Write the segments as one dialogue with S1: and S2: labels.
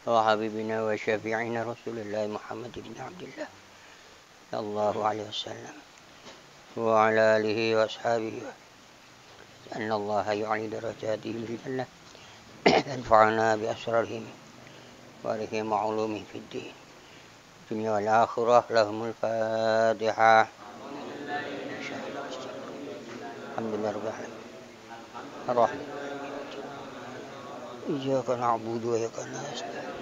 S1: وحبيبنا وشفيعنا رسول الله محمد بن عبد الله صلى الله عليه وسلم وعلى آله وأصحابه أن الله يعلي درجاتهم في الجنة ينفعنا بأسرارهم وعليهم وعلومهم في الدين الدنيا والآخرة. لهم الفاتحة. الحمد لله رب العالمين الرحمن إياك نعبد وإياك نستعين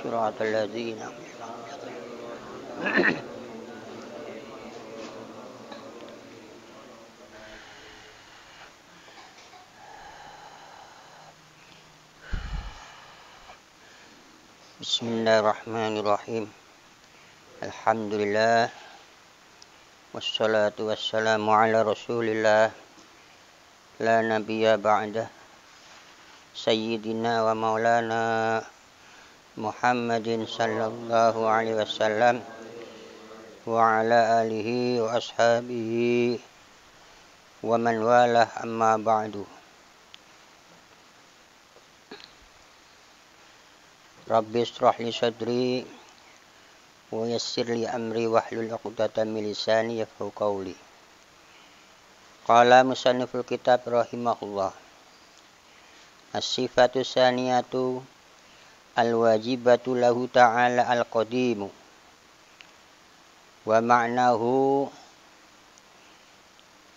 S1: صراط الذين أنعمت عليهم. Bismillahirrahmanirrahim. Alhamdulillah. Wassalatu wassalamu ala rasulillah. La nabiyya ba'dah. Sayyidina wa maulana Muhammadin sallallahu alaihi wasallam. Wa ala alihi wa ashabihi wa man walah, amma ba'du. Rabbi ishrah li sadri wa yassir li amri wahlul 'uqdatam min lisani yafqahu qawli. Qala musanniful kitab rahimahullah. As-sifatu saniyatu al-wajibatu lahu ta'ala al-qadimu wa ma'nahu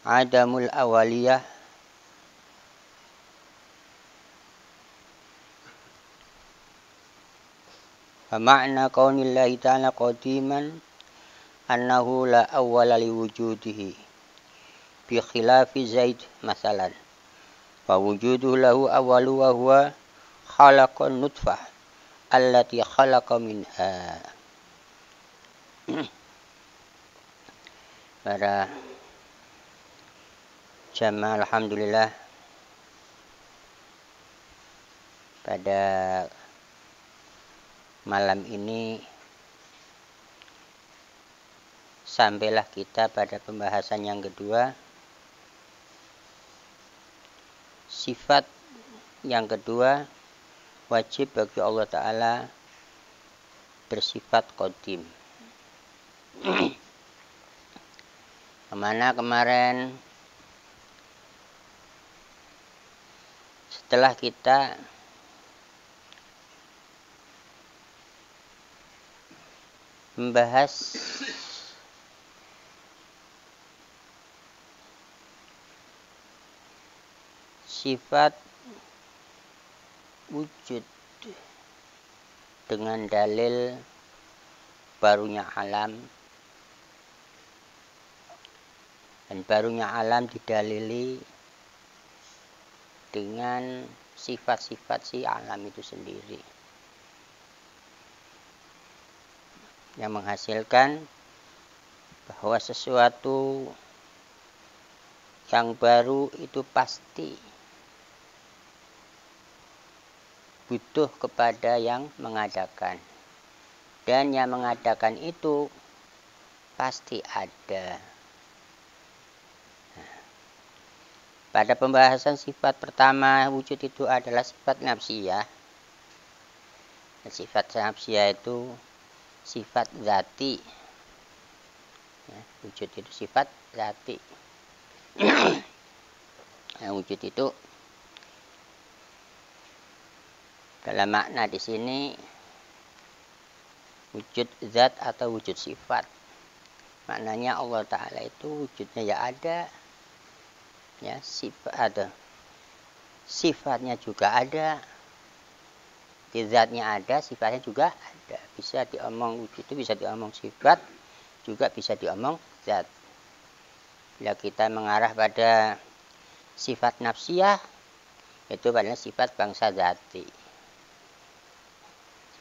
S1: adamul awaliyah wa ma'na kaunillahi ta'ala qadiman annahu la awwala li wujudihi bi khilafi Zaid masalan wa wujuduhu lahu awwalu wa huwa khalaqan nutfah allati khalaqa minha. Para jamaah, alhamdulillah, pada malam ini sampailah kita pada pembahasan yang kedua, sifat yang kedua wajib bagi Allah Ta'ala bersifat qadim. Kemana kemarin setelah kita membahas sifat wujud dengan dalil barunya alam, dan barunya alam didalili dengan sifat-sifat si alam itu sendiri yang menghasilkan bahwa sesuatu yang baru itu pasti butuh kepada yang mengadakan, dan yang mengadakan itu pasti ada. Pada pembahasan sifat pertama wujud itu adalah sifat nafsiyah. Sifat nafsiyah itu sifat zati. Wujud itu sifat zati. Wujud itu dalam makna di sini wujud zat atau wujud sifat. Maknanya Allah Ta'ala itu wujudnya ya ada, ya sifat ada, sifatnya juga ada, zatnya ada, sifatnya juga ada. Bisa diomong wujud itu bisa diomong sifat, juga bisa diomong zat. Bila kita mengarah pada sifat nafsiyah, itu adalah sifat bangsa zati.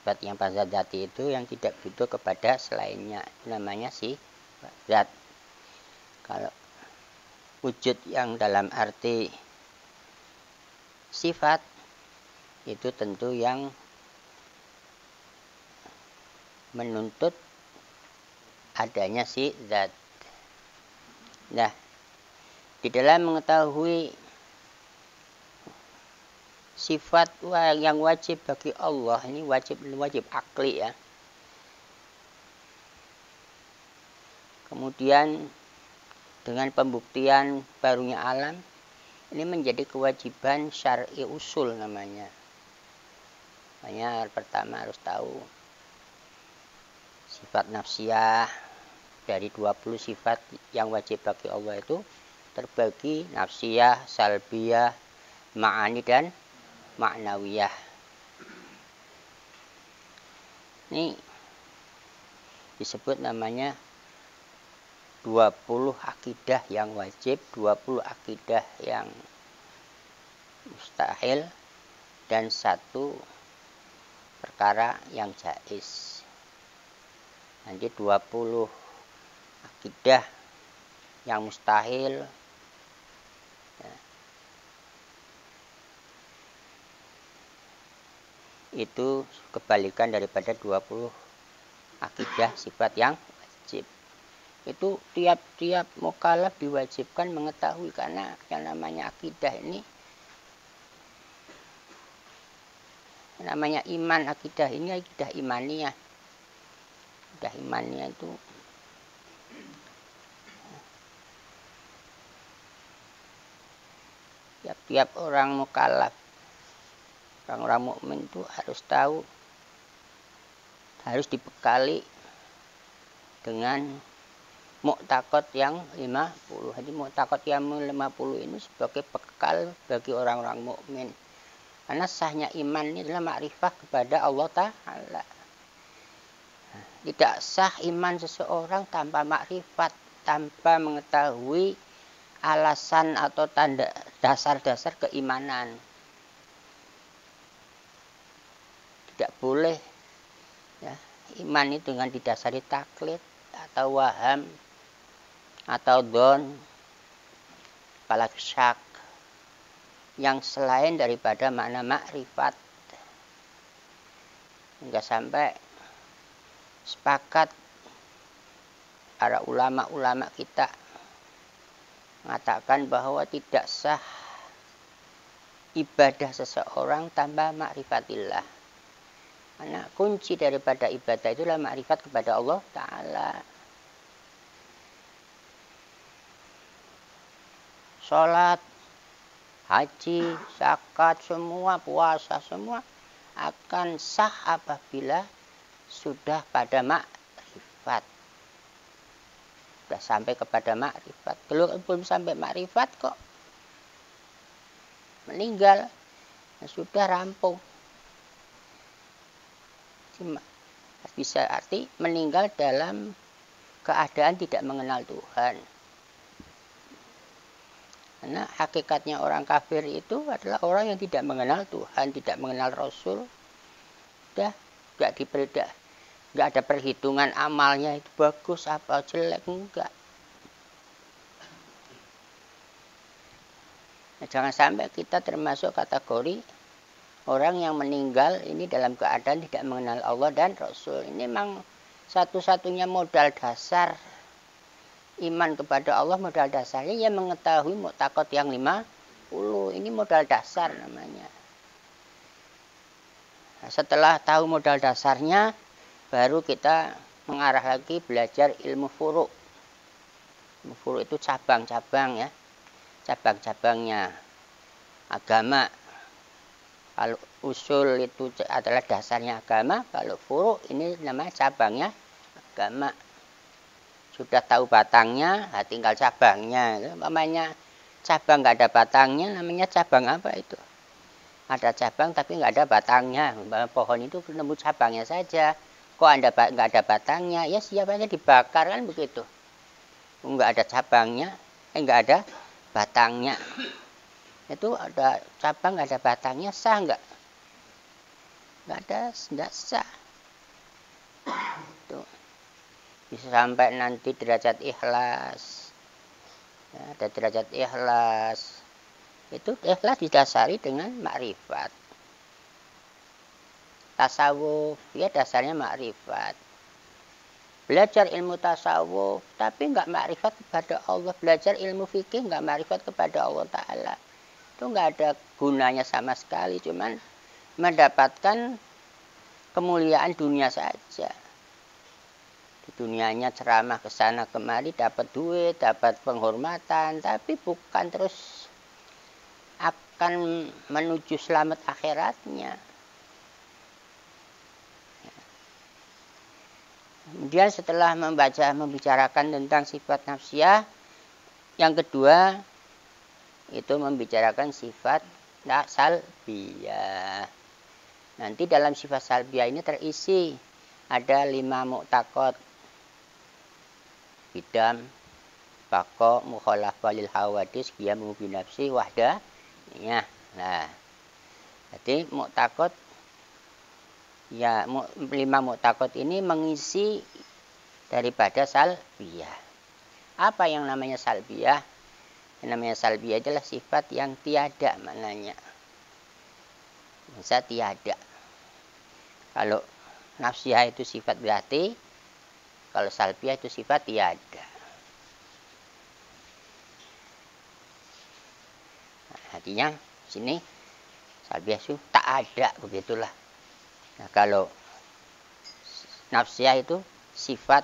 S1: Sifat yang bangsa zati itu yang tidak butuh kepada selainnya, namanya sifat zat. Kalau wujud yang dalam arti sifat itu tentu yang menuntut adanya si zat. Nah, di dalam mengetahui sifat yang wajib bagi Allah ini wajib akli ya. Kemudian dengan pembuktian barunya alam ini menjadi kewajiban syar'i usul namanya. Makanya pertama harus tahu sifat nafsiyah. Dari 20 sifat yang wajib bagi Allah itu terbagi nafsiyah, salbiyah, ma'ani dan ma'nawiyah. Ini disebut namanya 20 akidah yang wajib, 20 akidah yang mustahil, dan 1 perkara yang jaiz. Nanti 20 akidah yang mustahil ya, itu kebalikan daripada 20 akidah sifat yang wajib. Itu tiap-tiap mukallaf diwajibkan mengetahui, karena yang namanya akidah ini, namanya iman, akidah ini akidah imaniyah. Akidah imaniyah itu tiap-tiap orang mukallaf, orang-orang mukmin itu harus tahu, harus dibekali dengan mu'taqad yang 50. Jadi mu'taqad yang 50 ini sebagai bekal bagi orang-orang mukmin. Karena sahnya iman ini adalah makrifah kepada Allah Ta'ala. Tidak sah iman seseorang tanpa makrifat, tanpa mengetahui alasan atau tanda dasar-dasar keimanan. Tidak boleh ya, iman itu dengan didasari taklid atau waham atau don, apalagi syak, yang selain daripada makna makrifat. Hingga sampai sepakat para ulama-ulama kita mengatakan bahwa tidak sah ibadah seseorang tanpa ma'rifatillah. Karena kunci daripada ibadah itulah ma'rifat kepada Allah Ta'ala. Sholat, haji, zakat, semua, puasa, semua akan sah apabila sudah pada makrifat. Sudah sampai kepada makrifat. Kalau belum sampai makrifat kok meninggal, sudah rampung. Bisa arti meninggal dalam keadaan tidak mengenal Tuhan. Karena hakikatnya orang kafir itu adalah orang yang tidak mengenal Tuhan, tidak mengenal Rasul. Sudah nggak ada perhitungan amalnya itu bagus apa jelek, enggak. Nah, jangan sampai kita termasuk kategori orang yang meninggal ini dalam keadaan tidak mengenal Allah dan Rasul. Ini memang satu-satunya modal dasar iman kepada Allah, modal dasarnya yang mengetahui mu'taqad yang 50. Ini modal dasar namanya. Nah, setelah tahu modal dasarnya, baru kita mengarah lagi belajar ilmu furu'. Ilmu furu' itu cabang-cabang ya. Cabang-cabangnya agama. Kalau usul itu adalah dasarnya agama, kalau furu' ini namanya cabangnya agama. Sudah tahu batangnya, nah tinggal cabangnya. Namanya cabang nggak ada batangnya, namanya cabang apa itu? Ada cabang tapi nggak ada batangnya. Pohon itu nemu cabangnya saja. Kok nggak ada batangnya? Ya siapanya dibakar kan begitu. Nggak ada cabangnya, nggak ada batangnya. Itu ada cabang nggak ada batangnya, sah nggak? Nggak sah. Tuh. Bisa sampai nanti derajat ikhlas. Ya, ada derajat ikhlas. Itu ikhlas didasari dengan makrifat. Tasawuf, ya dasarnya makrifat. Belajar ilmu tasawuf, tapi nggak makrifat kepada Allah. Belajar ilmu fikih nggak makrifat kepada Allah Ta'ala. Itu nggak ada gunanya sama sekali, cuman mendapatkan kemuliaan dunia saja. Di dunianya ceramah ke sana kemari, dapat duit, dapat penghormatan, tapi bukan terus akan menuju selamat akhiratnya. Kemudian setelah membicarakan tentang sifat nafsiyah, yang kedua itu membicarakan sifat salbiyah. Nanti dalam sifat salbiyah ini terisi ada 5 mu'taqad: bidam, bako, mukhalafah lil hawadis, qiyamu bi nafsi, wahda. Ya, nah. Jadi mu'taqad ya 5 mu'taqad ini mengisi daripada salbiyah. Apa yang namanya salbiyah? Yang namanya salbiyah adalah sifat yang tiada maknanya. Bisa tiada. Kalau nafsiyah itu sifat berarti, kalau salbiyah itu sifat tiada. Nah, artinya sini salbiyah itu tak ada, begitulah. Nah, kalau nafsiyah itu sifat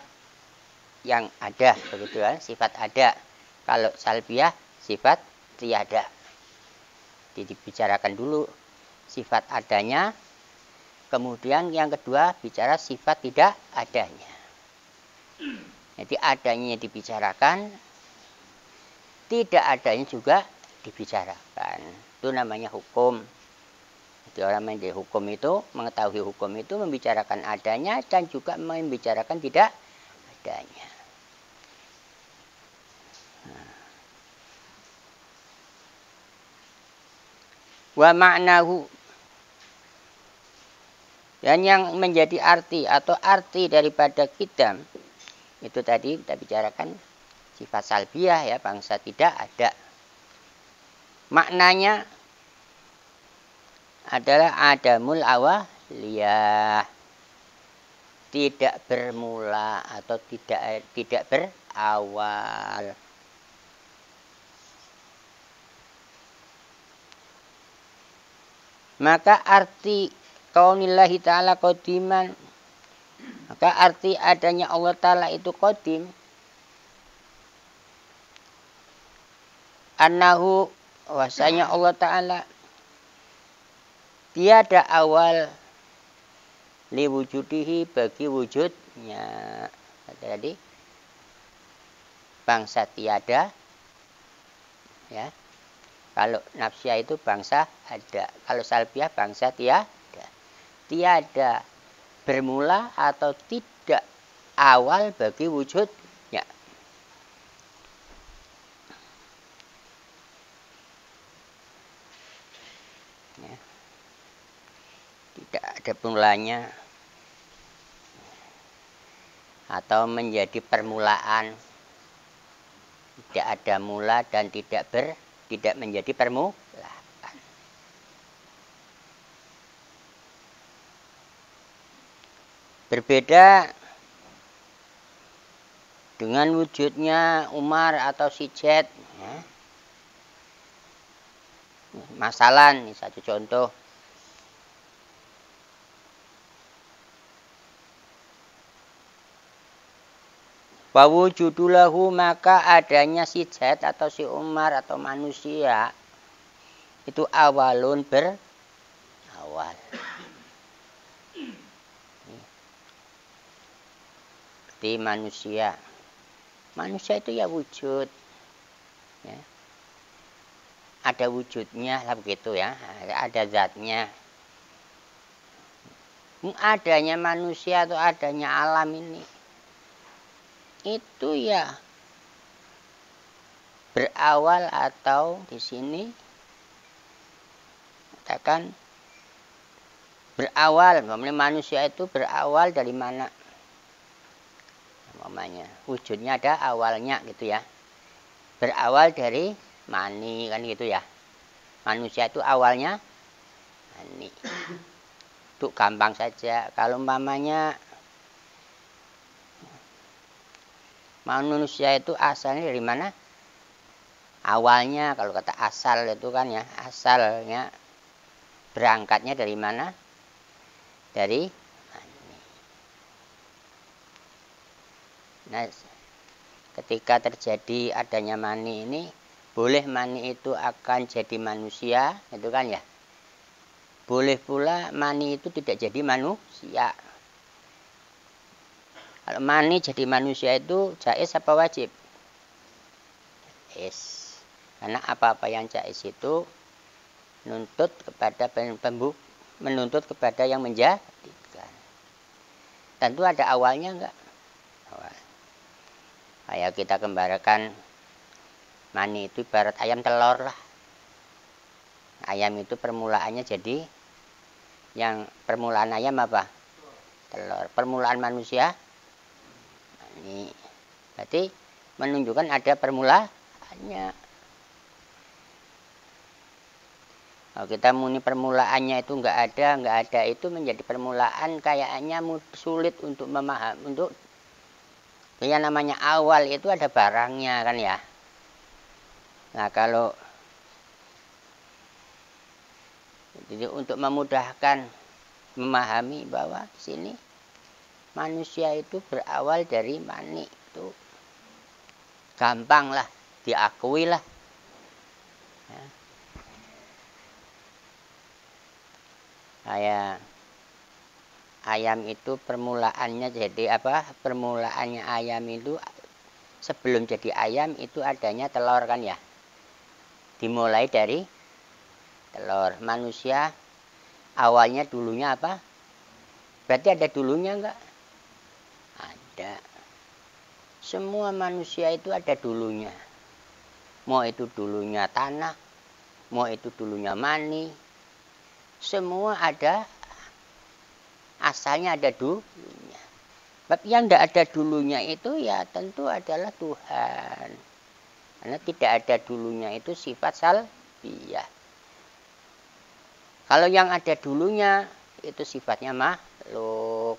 S1: yang ada, begitu kan? Sifat ada. Kalau salbiyah sifat tiada. Jadi dibicarakan dulu sifat adanya, kemudian yang kedua bicara sifat tidak adanya. Jadi adanya dibicarakan, tidak adanya juga dibicarakan. Itu namanya hukum. Jadi orang yang hukum itu, mengetahui hukum itu membicarakan adanya dan juga membicarakan tidak adanya. Wa ma'nahu, dan yang menjadi arti atau arti daripada qidam itu tadi kita bicarakan sifat salbiyah ya, bangsa tidak ada. Maknanya adalah adamul awaliyah, tidak bermula atau tidak berawal. Maka arti kaunillahi ta'ala qadiman, maka arti adanya Allah Ta'ala itu qadim, annahu, wasanya Allah Ta'ala tiada awal liwujudihi, bagi wujudnya. Jadi bangsa tiada ya. Kalau nafsiyah itu bangsa ada. Kalau salbiyah bangsa tiada. Tiada bermula atau tidak awal bagi wujudnya. Ya. Tidak ada mulanya atau menjadi permulaan. Tidak ada mula dan tidak menjadi permulaan. Berbeda dengan wujudnya Umar atau si Jet. Ya. Masalah ini satu contoh. Wawujudulahu, maka adanya si Jet atau si Umar atau manusia itu awalun berawal. Seperti manusia. Manusia itu ya wujud. Ya. Ada wujudnya lah begitu ya. Ada zatnya. Adanya manusia atau adanya alam ini, itu ya berawal atau di sini katakan berawal. Manusia itu berawal dari mana? Namanya wujudnya ada awalnya gitu ya. Berawal dari mani kan gitu ya. Manusia itu awalnya mani. Itu gampang saja. Kalau umpamanya manusia itu asalnya dari mana? awalnya kalau kata asal itu kan ya, asalnya berangkatnya dari mana? Dari mani. Nah, ketika terjadi adanya mani ini, boleh mani itu akan jadi manusia, itu kan ya. Boleh pula mani itu tidak jadi manusia. Kalau mani jadi manusia itu jaiz apa wajib? Jaiz. Karena apa-apa yang jaiz itu menuntut kepada yang menjadikan. Tentu ada awalnya enggak? Awal. Kayak kita kembalikan mani itu ibarat ayam telur lah. Ayam itu permulaannya jadi, yang permulaan ayam apa? Telur. Permulaan manusia mani. Berarti menunjukkan ada permulaannya. Kalau kita muni permulaannya itu enggak ada itu menjadi permulaan, kayaknya sulit untuk memahami. Untuk yang namanya awal itu ada barangnya kan ya. Nah kalau jadi untuk memudahkan memahami bahwa di sini manusia itu berawal dari mani, itu gampang lah diakui lah. Ya. Kayak ayam itu permulaannya jadi apa? Permulaannya ayam itu sebelum jadi ayam itu adanya telur kan ya. Dimulai dari telur. Manusia awalnya dulunya apa? Berarti ada dulunya enggak? Ada. Semua manusia itu ada dulunya. Mau itu dulunya tanah, mau itu dulunya mani. Semua ada, asalnya ada dulunya. Tapi yang tidak ada dulunya itu ya tentu adalah Tuhan. Karena tidak ada dulunya itu sifat salbiyah. Kalau yang ada dulunya itu sifatnya makhluk.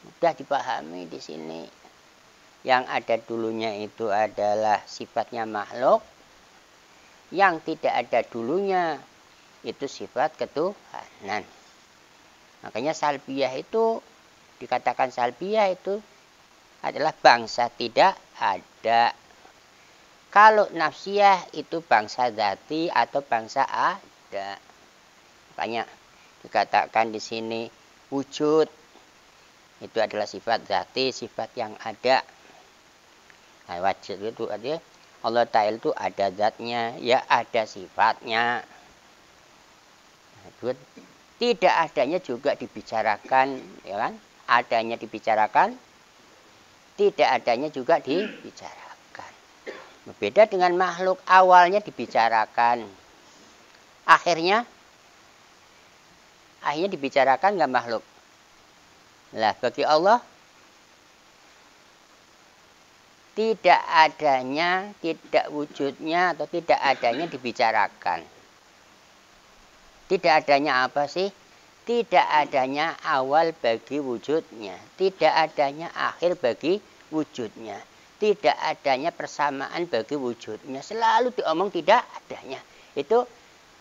S1: Mudah dipahami di sini. Yang ada dulunya itu adalah sifatnya makhluk. Yang tidak ada dulunya itu sifat ketuhanan. Makanya salbiyah itu dikatakan salbiyah itu adalah bangsa tidak ada. Kalau nafsiyah itu bangsa dzati atau bangsa ada. Makanya dikatakan di sini wujud itu adalah sifat dzati, sifat yang ada. Nah, wajib itu artinya Allah Ta'ala itu ada zatnya, ya ada sifatnya. Tidak adanya juga dibicarakan, ya kan? Adanya dibicarakan, tidak adanya juga dibicarakan. Berbeda dengan makhluk, awalnya dibicarakan, akhirnya dibicarakan nggak makhluk. Lah bagi Allah tidak adanya, tidak wujudnya atau tidak adanya dibicarakan. Tidak adanya apa sih? Tidak adanya awal bagi wujudnya. Tidak adanya akhir bagi wujudnya. Tidak adanya persamaan bagi wujudnya. Selalu diomong tidak adanya. Itu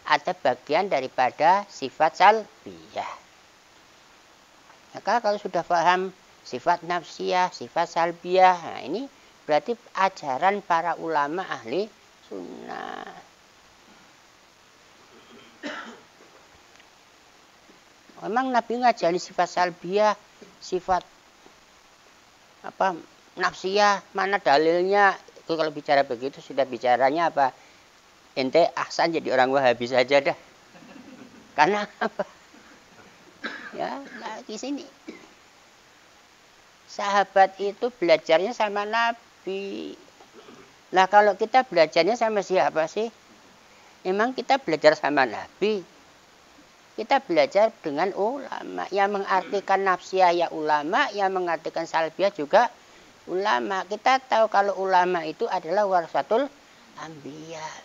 S1: ada bagian daripada sifat salbiyah. Maka kalau sudah paham sifat nafsiyah, sifat salbiyah, nah ini berarti ajaran para ulama ahli sunnah. Memang Nabi ngajari sifat salbiyah, sifat apa nafsiyah, mana dalilnya? Itu kalau bicara begitu sudah bicaranya apa? Ente ahsan jadi orang Wahabi saja dah. Karena apa? Ya, lagi sini. Sahabat itu belajarnya sama Nabi. Nah kalau kita belajarnya sama siapa sih? Memang kita belajar sama Nabi. Kita belajar dengan ulama. Yang mengartikan nafsiyah ya ulama. Yang mengartikan salbiyah juga ulama. Kita tahu kalau ulama itu adalah warasatul anbiya.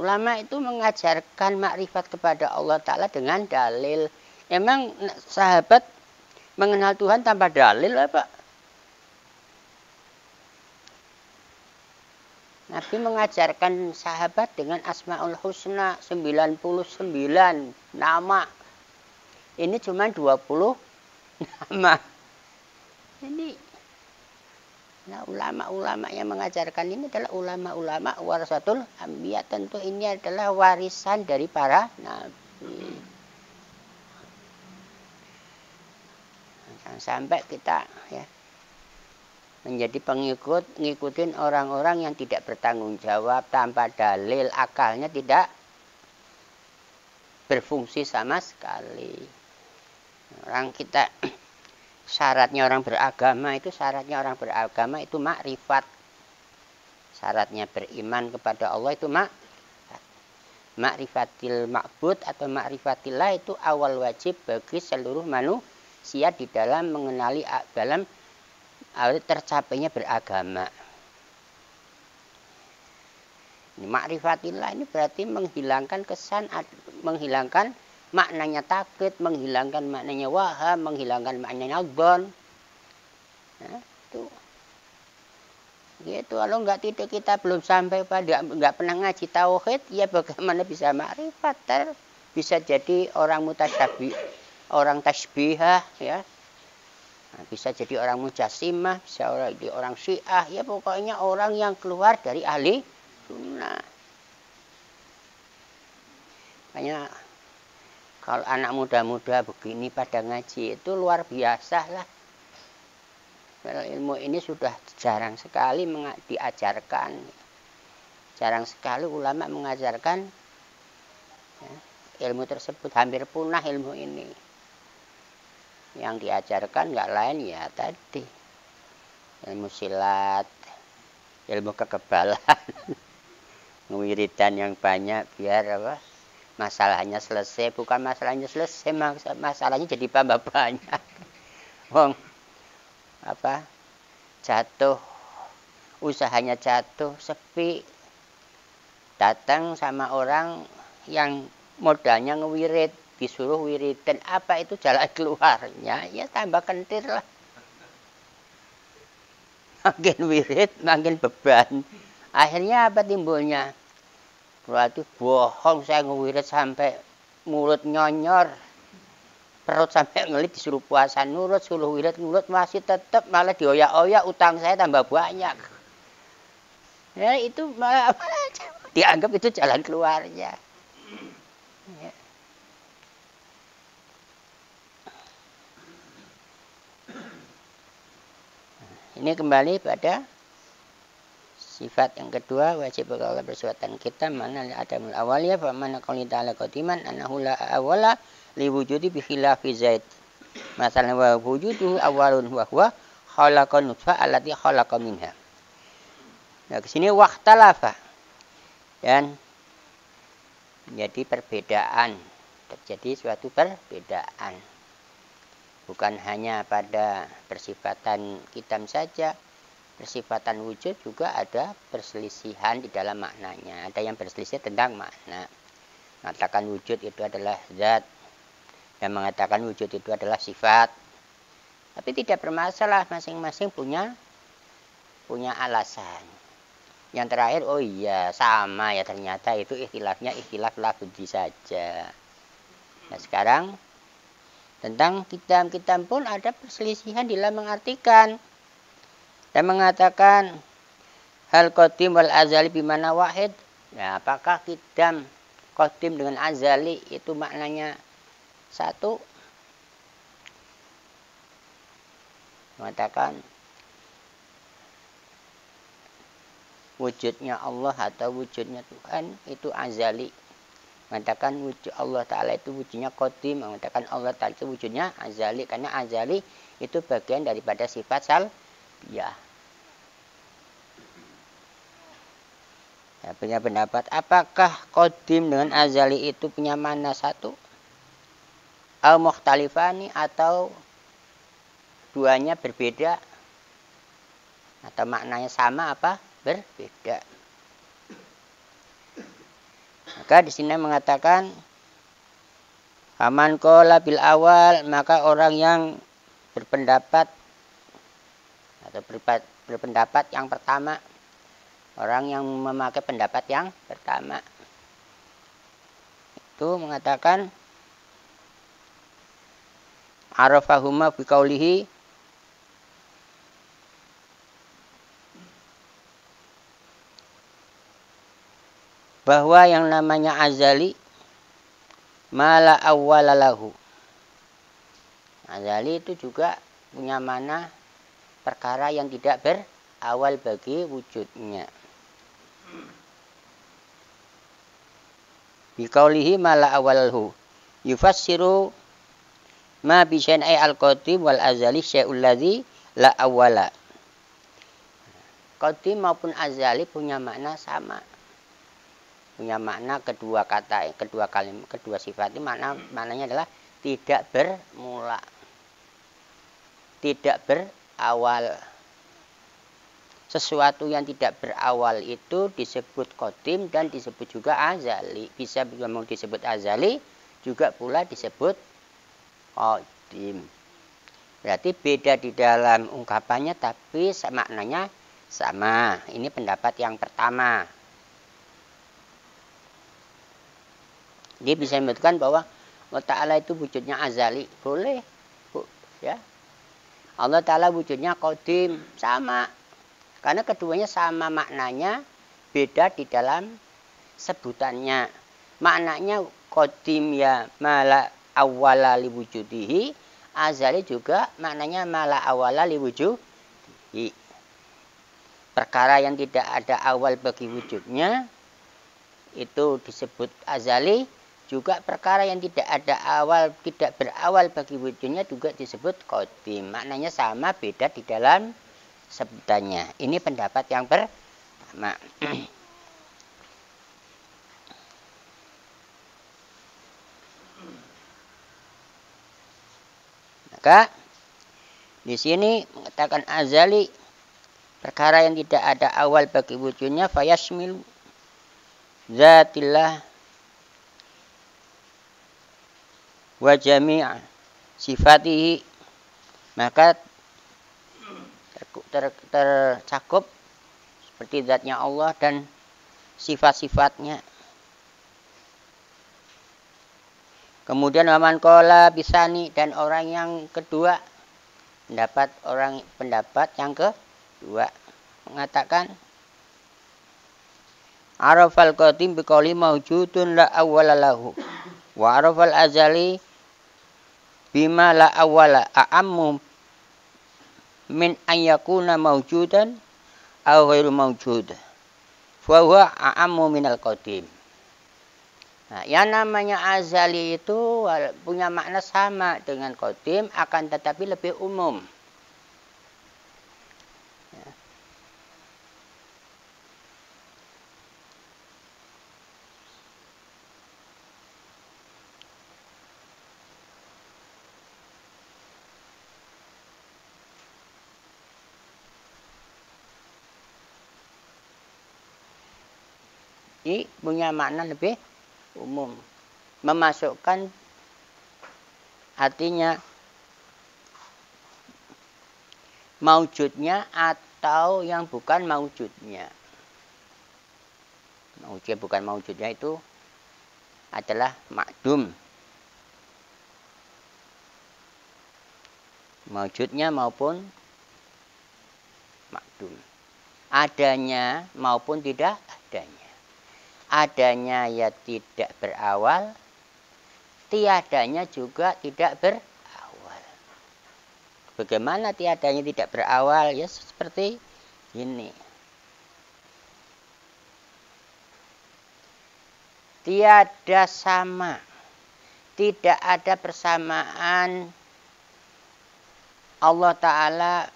S1: Ulama itu mengajarkan makrifat kepada Allah Ta'ala dengan dalil. Memang sahabat mengenal Tuhan tanpa dalil apa? Nabi mengajarkan sahabat dengan Asmaul Husna 99 nama. Ini cuma 20 nama. Jadi nah, ulama-ulama yang mengajarkan ini adalah ulama-ulama warasatul anbiya. Tentu ini adalah warisan dari para nabi. Jangan sampai kita ya menjadi pengikut, ngikutin orang-orang yang tidak bertanggung jawab tanpa dalil, akalnya tidak berfungsi sama sekali. Orang kita syaratnya orang beragama itu makrifat. Syaratnya beriman kepada Allah itu makrifatil ma'bud atau makrifatillah itu awal wajib bagi seluruh manusia di dalam mengenali dalam tercapainya beragama. Ini makrifatillah ini berarti menghilangkan kesan, menghilangkan maknanya taklid, menghilangkan maknanya waham, menghilangkan maknanya dzon. Nah, itu. Gitu. Kalau kita belum sampai pada enggak pernah ngaji tauhid, ya bagaimana bisa makrifat? Bisa jadi orang mutasyabih, orang tasbihah ya. Nah, bisa jadi orang mujassimah, bisa jadi orang syiah, ya pokoknya orang yang keluar dari ahli sunnah. Makanya kalau anak muda-muda begini pada ngaji itu luar biasa lah. Kalau ilmu ini sudah jarang sekali diajarkan. Jarang sekali ulama mengajarkan ya, ilmu tersebut. Hampir punah ilmu ini. Yang diajarkan nggak lain ya tadi ilmu silat, ilmu kekebalan, wiridan yang banyak biar apa masalahnya selesai. Bukan masalahnya selesai, masalahnya jadi tambah banyak. Wong apa jatuh, usahanya jatuh, sepi, datang sama orang yang modalnya ngewirid, disuruh wiridan, apa itu jalan keluarnya? Ya tambah kentir lah. Makin wirid, makin beban. Akhirnya apa timbulnya? Berarti bohong, saya ngewirid sampai mulut nyonyor, perut sampai ngelit, disuruh puasa nurut, suruh wirid nurut, masih tetap malah dioyak-oyak, utang saya tambah banyak. Ya itu malah dianggap itu jalan keluarnya. Ya. Ini kembali pada sifat yang kedua, wajib Allah bersuatan kita mana ada mul awalnya fa mana qouli ta'ala qadiman annahu la awala li wujudi bi khilafi zaid. Masalan wa wujudu awalun wa huwa khalaqan nutfah allati khalaqa minha. Nah, ke sini waqtalafa. Dan jadi perbedaan, terjadi suatu perbedaan. Bukan hanya pada persifatan kitam saja, persifatan wujud juga ada perselisihan di dalam maknanya. Ada yang berselisih tentang makna. Mengatakan wujud itu adalah zat, dan mengatakan wujud itu adalah sifat. Tapi tidak bermasalah, masing-masing punya alasan. Yang terakhir, oh iya sama ya ternyata itu ikhtilafnya ikhtilaf lafzi saja. Nah sekarang tentang kitab-kitab pun ada perselisihan dalam mengartikan dan mengatakan hal qadim wal azali bimana wahid. Nah, apakah kitab qadim dengan azali itu maknanya satu? Mengatakan wujudnya Allah atau wujudnya Tuhan itu azali. Mengatakan wujud Allah Ta'ala itu wujudnya qadim, mengatakan Allah Ta'ala itu wujudnya azali, karena azali itu bagian daripada sifat salbiyah. Ya, punya pendapat, apakah qadim dengan azali itu punya mana satu? Al-mukhtalifani atau duanya berbeda? Atau maknanya sama apa? Berbeda. Maka di sini mengatakan faman qala bil awal, maka orang yang berpendapat atau berpendapat yang pertama Orang yang memakai pendapat yang pertama itu mengatakan arafahuma biqaulihi bahwa yang namanya azali mala awwalalahu. Azali itu juga punya mana perkara yang tidak berawal bagi wujudnya. Biqaulihi mala awwalahu yufassiru ma bi syai'in al-qadim wal azali syai'ul ladzi la awwala. Qadim maupun azali punya makna sama. Punya makna kedua kata, kedua kalimat, kedua sifat itu maknanya adalah tidak bermula, tidak berawal. Sesuatu yang tidak berawal itu disebut qadim dan disebut juga azali. Bisa mau disebut azali juga pula disebut qadim. Berarti beda di dalam ungkapannya tapi maknanya sama. Ini pendapat yang pertama. Dia bisa menyebutkan bahwa Allah Ta'ala itu wujudnya azali. Boleh. Ya. Allah Ta'ala wujudnya qadim. Sama. Karena keduanya sama maknanya. Beda di dalam sebutannya. Maknanya qadim ya mala awwala li wujudihi. Azali juga maknanya mala awwala li wujudihi. Perkara yang tidak ada awal bagi wujudnya. Itu disebut azali. Juga perkara yang tidak ada awal, tidak berawal bagi wujudnya juga disebut qadim. Maknanya sama, beda di dalam sebutannya. Ini pendapat yang pertama. Maka di sini mengatakan azali, perkara yang tidak ada awal bagi wujudnya, fayashmilu zatillah wa jami'a sifatihi, maka tercakup seperti zatnya Allah dan sifat-sifatnya. Kemudian waman qala bisani, dan orang yang kedua, pendapat yang kedua mengatakan arafal qadim biqauli mawjudun la awwala lahu wa arafal azali bima la awwala a'ammu min an yakuna mawjudan aw ghairu mawjud fa huwa a'ammu minal qadim. Nah, yang namanya azali itu punya makna sama dengan qadim, akan tetapi lebih umum. Ini punya makna lebih umum. Memasukkan artinya maujudnya atau yang bukan maujudnya. Maujud bukan maujudnya itu adalah ma'dum. Maujudnya maupun ma'dum. Adanya maupun tidak adanya. Adanya ya tidak berawal, tiadanya juga tidak berawal. Bagaimana tiadanya tidak berawal? Ya seperti ini. Tiada sama, tidak ada persamaan Allah Ta'ala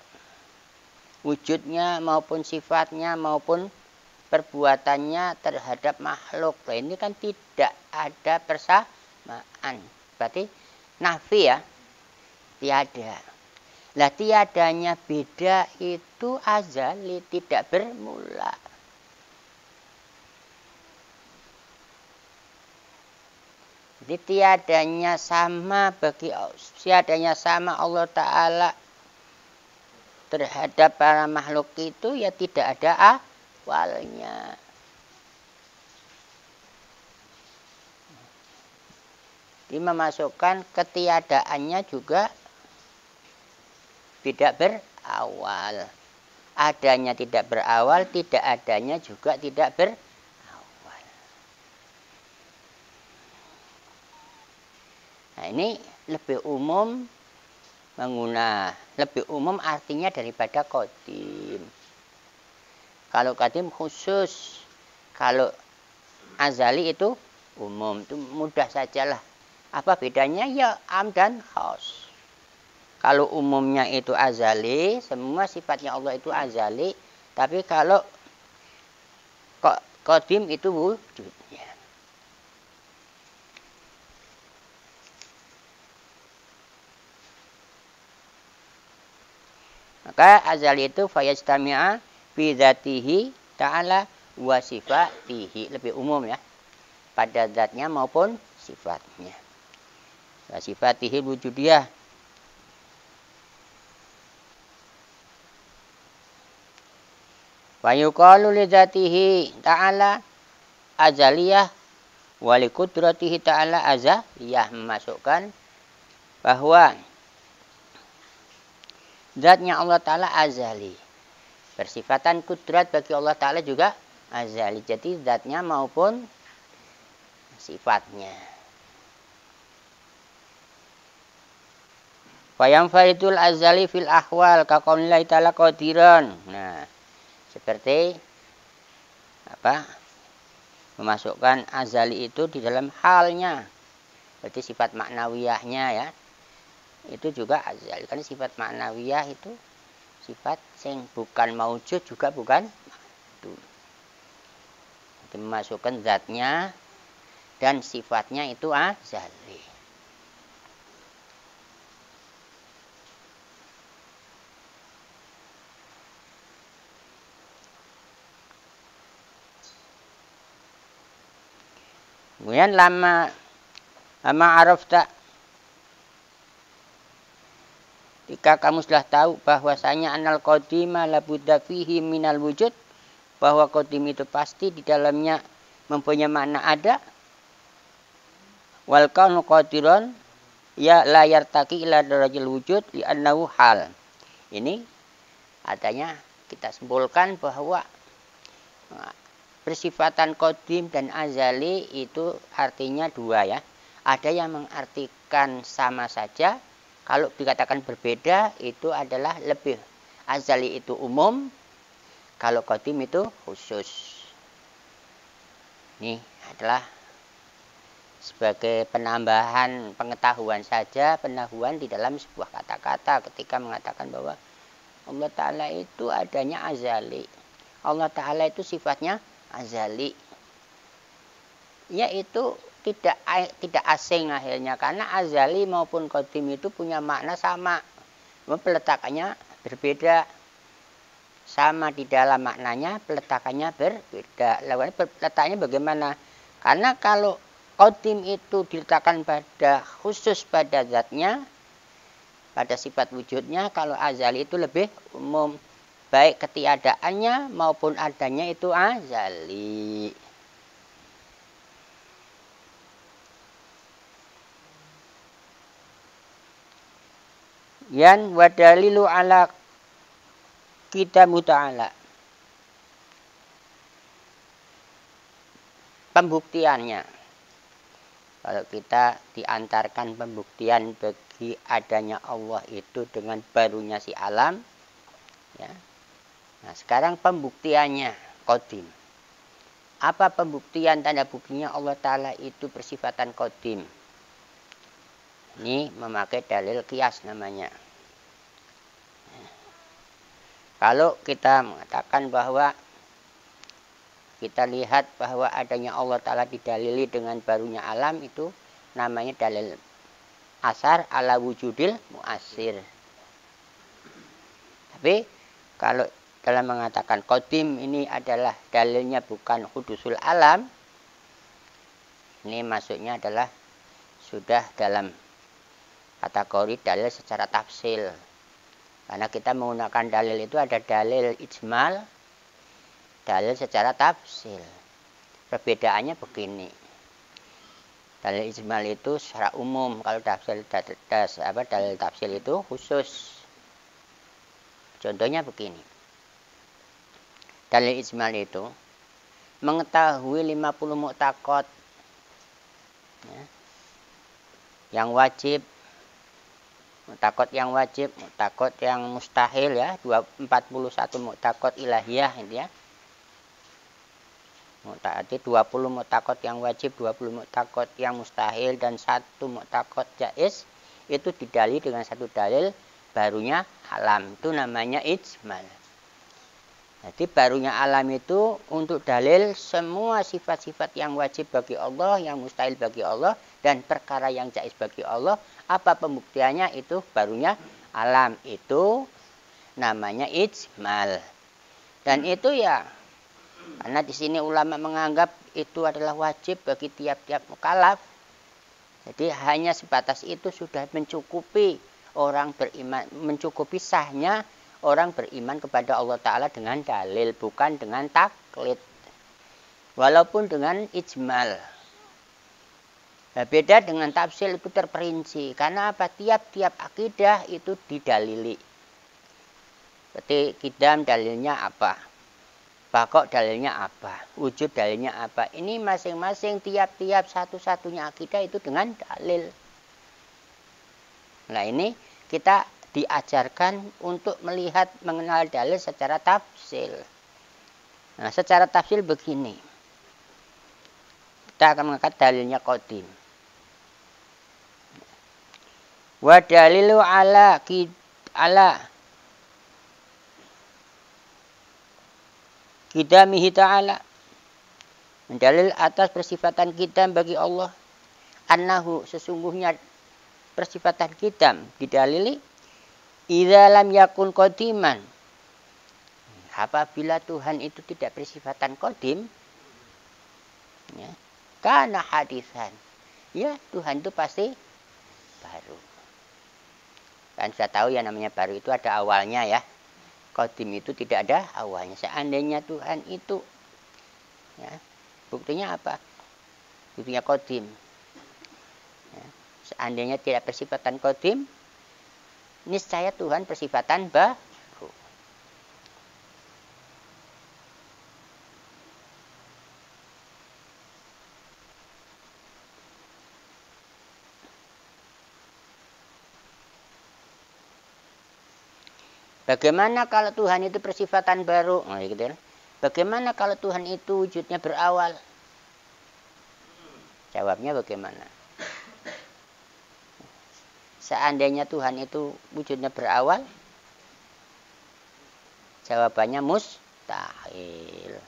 S1: wujudnya maupun sifatnya maupun perbuatannya terhadap makhluk. Nah, ini kan tidak ada persamaan. Berarti nafi ya, tiada. Lah tiadanya beda itu azali, tidak bermula. Jadi tiadanya sama Allah Ta'ala terhadap para makhluk itu ya tidak ada ahwalnya. Memasukkan ketiadaannya juga tidak berawal. Adanya tidak berawal, tidak adanya juga tidak berawal. Nah, ini lebih umum lebih umum artinya daripada qadim. Kalau qadim khusus, kalau azali itu umum, itu mudah sajalah. Apa bedanya? Ya am dan khas. Kalau umumnya itu azali, semua sifatnya Allah itu azali. Tapi kalau qadim itu wujudnya. Maka azali itu fayastami'a fi dzatihi ta'ala wa sifatihi. Lebih umum ya. Pada zatnya maupun sifatnya. Wa sifatihi wujudiyah. Wa yuqalu li dzatihi ta'ala azaliyah wa li qudratihi ta'ala azaliyah, memasukkan bahwa zatnya Allah Ta'ala azali. Bersifatan kudrat bagi Allah Ta'ala juga azali. Jadi zatnya maupun sifatnya. Fayamfaridul azali fil ahwal kaqaulillahi ta'ala qadiran. Nah, seperti apa? Memasukkan azali itu di dalam halnya. Berarti sifat maknawiyahnya ya. Itu juga azali. Karena sifat maknawiyah itu sifat yang bukan maujud juga bukan mahdud. Jadi memasukkan zatnya dan sifatnya itu azali. Kemudian lama arafta, jika kamu sudah tahu bahwasanya anal qadima la budda fihi minal wujud, bahwa qadim itu pasti di dalamnya mempunyai makna ada, wal kaunu qadiran ya la yartaqi ila darajil wujud li annahu hal. Ini adanya kita simpulkan bahwa bersifatan qadim dan azali itu artinya dua ya. Ada yang mengartikan sama saja. Kalau dikatakan berbeda itu adalah lebih. Azali itu umum. Kalau qadim itu khusus. Ini adalah sebagai penambahan pengetahuan saja. Penambahan di dalam sebuah kata-kata ketika mengatakan bahwa Allah Ta'ala itu adanya azali. Allah Ta'ala itu sifatnya azali, yaitu tidak asing akhirnya, karena azali maupun qadim itu punya makna sama, peletakannya berbeda, sama di dalam maknanya, peletakannya berbeda. Lalu letaknya bagaimana? Karena kalau qadim itu diletakkan pada khusus pada zatnya, pada sifat wujudnya, kalau azali itu lebih umum. Baik ketiadaannya maupun adanya itu azali. Yan wadalilu ala kitabu ta'ala. Pembuktiannya. Kalau kita diantarkan pembuktian bagi adanya Allah itu dengan barunya si alam, ya. Nah, sekarang pembuktiannya qadim. Apa pembuktian tanda buktinya Allah Ta'ala itu bersifatan qadim? Ini memakai dalil qiyas namanya. Kalau kita mengatakan bahwa kita lihat bahwa adanya Allah Ta'ala didalili dengan barunya alam, itu namanya dalil asar ala wujudil muasir. Tapi kalau dalam mengatakan qadim ini adalah dalilnya bukan hudusul alam, ini maksudnya adalah sudah dalam kategori dalil secara tafsil. Karena kita menggunakan dalil itu ada dalil ijmal, dalil secara tafsil. Perbedaannya begini. Dalil ijmal itu secara umum, kalau dalil tafsil itu khusus. Contohnya begini. Dalil ijmal itu mengetahui 50 mu'taqad ya, yang wajib, mu'taqad yang wajib, mu'taqad yang mustahil ya, 41 mu'taqad ilahiyah gitu ya. Berarti 20 mu'taqad yang wajib, 20 mu'taqad yang mustahil, dan 1 mu'taqad jaiz. Itu didalil dengan satu dalil barunya alam. Itu namanya ijmal. Jadi barunya alam itu untuk dalil semua sifat-sifat yang wajib bagi Allah, yang mustahil bagi Allah, dan perkara yang jaiz bagi Allah. Apa pembuktiannya? Itu barunya alam. Itu namanya ijmal. Dan itu ya, karena di sini ulama menganggap itu adalah wajib bagi tiap-tiap mukallaf. Jadi hanya sebatas itu sudah mencukupi orang beriman, mencukupi sahnya orang beriman kepada Allah Ta'ala dengan dalil, bukan dengan taklid. Walaupun dengan ijmal. Nah, beda dengan tafsil itu terperinci. Karena apa? Tiap-tiap akidah itu didalili. Seperti qidam dalilnya apa? Bakok dalilnya apa? Wujud dalilnya apa? Ini masing-masing tiap-tiap satu-satunya akidah itu dengan dalil. Nah ini kita diajarkan untuk melihat, mengenal dalil secara tafsil. Nah secara tafsil begini. Kita akan mengangkat dalilnya qadim. Wa dalilu ala qidamihi ta'ala, mendalil atas persifatan qidam bagi Allah. Annahu, sesungguhnya persifatan qidam didalili idza lam yakun qadiman, apabila Tuhan itu tidak bersifatan qadim ya, kana hadisan, ya Tuhan itu pasti baru. Kan sudah tahu ya, namanya baru itu ada awalnya ya. Qadim itu tidak ada awalnya. Seandainya Tuhan itu ya, buktinya apa? Buktinya qadim ya. Seandainya tidak bersifatan qadim, niscaya Tuhan bersifatan baru. Bagaimana kalau Tuhan itu bersifatan baru? Nah, gitu ya. Bagaimana kalau Tuhan itu wujudnya berawal? Jawabnya bagaimana? Seandainya Tuhan itu wujudnya berawal, jawabannya mustahil.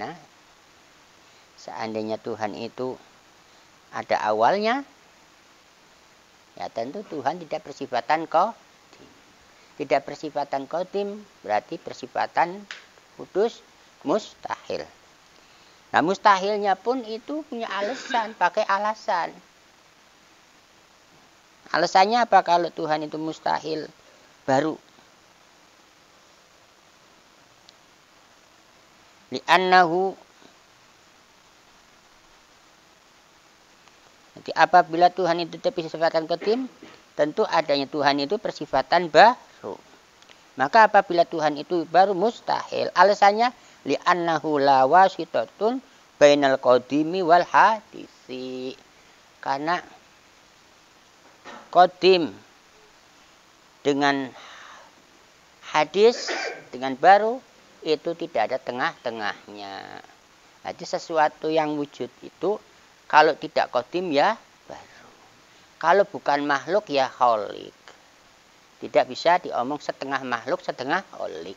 S1: Nah, seandainya Tuhan itu ada awalnya, ya tentu Tuhan tidak bersifatan qadim. Tidak bersifatan qadim berarti bersifatan kudus, mustahil. Nah mustahilnya pun itu punya alasan, pakai alasan. Alasannya apa kalau Tuhan itu mustahil baru? Li'annahu, jadi apabila Tuhan itu bersifatan qadim, tentu adanya Tuhan itu bersifatan baru. Maka apabila Tuhan itu baru mustahil. Alasannya li'annahu la wasitatun bainal qadimi wal hadisi. Karena qadim dengan hadis, dengan baru, itu tidak ada tengah-tengahnya. Jadi sesuatu yang wujud itu kalau tidak qadim ya baru. Kalau bukan makhluk ya khaliq. Tidak bisa diomong setengah makhluk, setengah khaliq.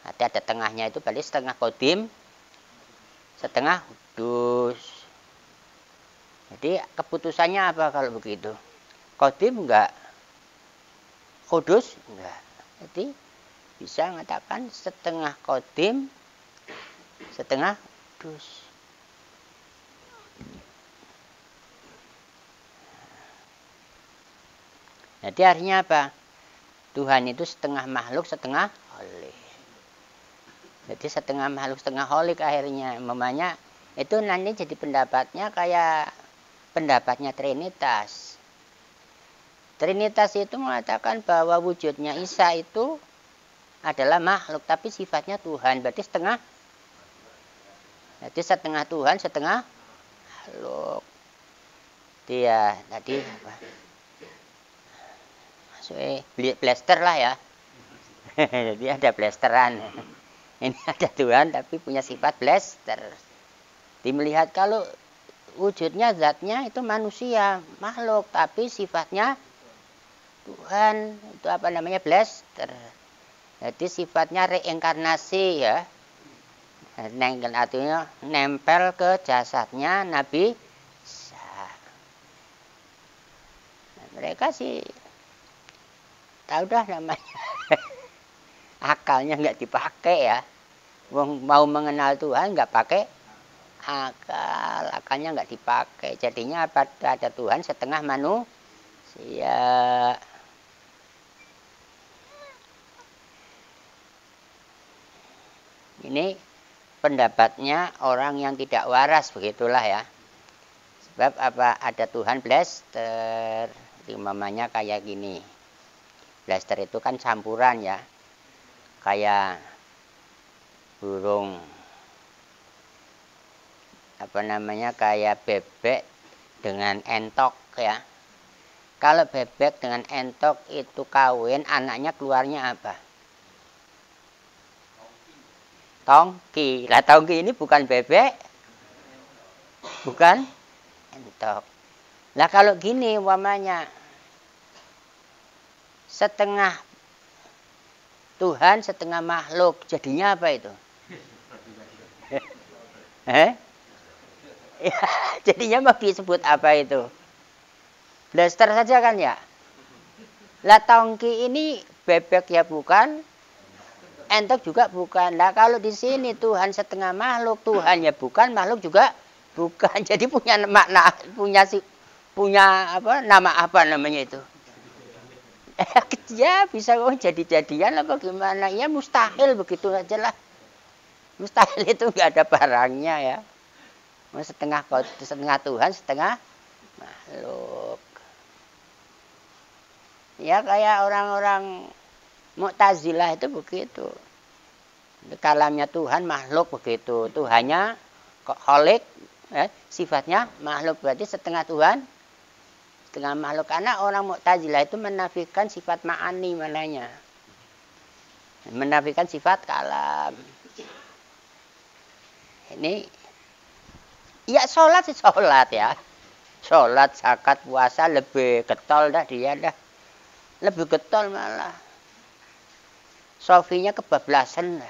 S1: Nanti ada tengahnya itu berarti setengah qadim, setengah hudus. Jadi keputusannya apa kalau begitu? Qadim enggak? Hudus enggak? Jadi bisa mengatakan setengah qadim, setengah hudus. Jadi artinya apa? Tuhan itu setengah makhluk, setengah
S2: kholik. Jadi setengah makhluk setengah kholik akhirnya. Mamanya itu nanti jadi pendapatnya kayak pendapatnya Trinitas. Trinitas itu mengatakan bahwa wujudnya Isa itu adalah makhluk tapi sifatnya Tuhan. Berarti setengah. Jadi setengah Tuhan, setengah makhluk. Dia tadi apa? Beli blaster lah ya. Jadi ada blasteran. Ini ada Tuhan tapi punya sifat blaster. Dimelihat kalau wujudnya zatnya itu manusia, makhluk tapi sifatnya Tuhan. Itu apa namanya? Blaster. Jadi sifatnya reinkarnasi ya. Artinya nempel ke jasadnya Nabi Isa. Nah, mereka sih tahu dah namanya. Akalnya nggak dipakai ya. Mau mengenal Tuhan nggak pakai akal. Akalnya nggak dipakai. Jadinya ada Tuhan setengah manusia. Ini pendapatnya orang yang tidak waras, begitulah ya. Sebab apa? Ada Tuhan blaster. Mamanya kayak gini. Blaster itu kan campuran ya. Kayak burung. Apa namanya? Kayak bebek dengan entok ya. Kalau bebek dengan entok itu kawin, anaknya keluarnya apa? Tongki. Lah tongki ini bukan bebek, bukan entok. Lah kalau gini umpamanya setengah Tuhan, setengah makhluk, jadinya apa itu? Ya, jadinya mau disebut apa itu? Blaster saja kan ya? Lah tongki ini bebek ya bukan, entok juga bukan. Nah kalau di sini Tuhan setengah makhluk, Tuhan ya bukan, makhluk juga bukan. Jadi punya makna, punya apa? Nama apa namanya itu? Ya bisa jadi-jadian apa gimana? Ya mustahil begitu aja lah. Mustahil itu nggak ada barangnya ya. Setengah Tuhan, setengah makhluk. Ya kayak orang-orang Mu'tazilah itu begitu. Kalamnya Tuhan makhluk begitu. Tuhannya kholik, sifatnya makhluk. Berarti setengah Tuhan, setengah makhluk. Karena orang Mu'tazilah itu menafikan sifat ma'ani mananya. Menafikan sifat kalam. Ini, ya sholat sih sholat ya. Sholat, zakat, puasa lebih getol dah dia dah. Lebih getol malah. Sofinya kebablasan.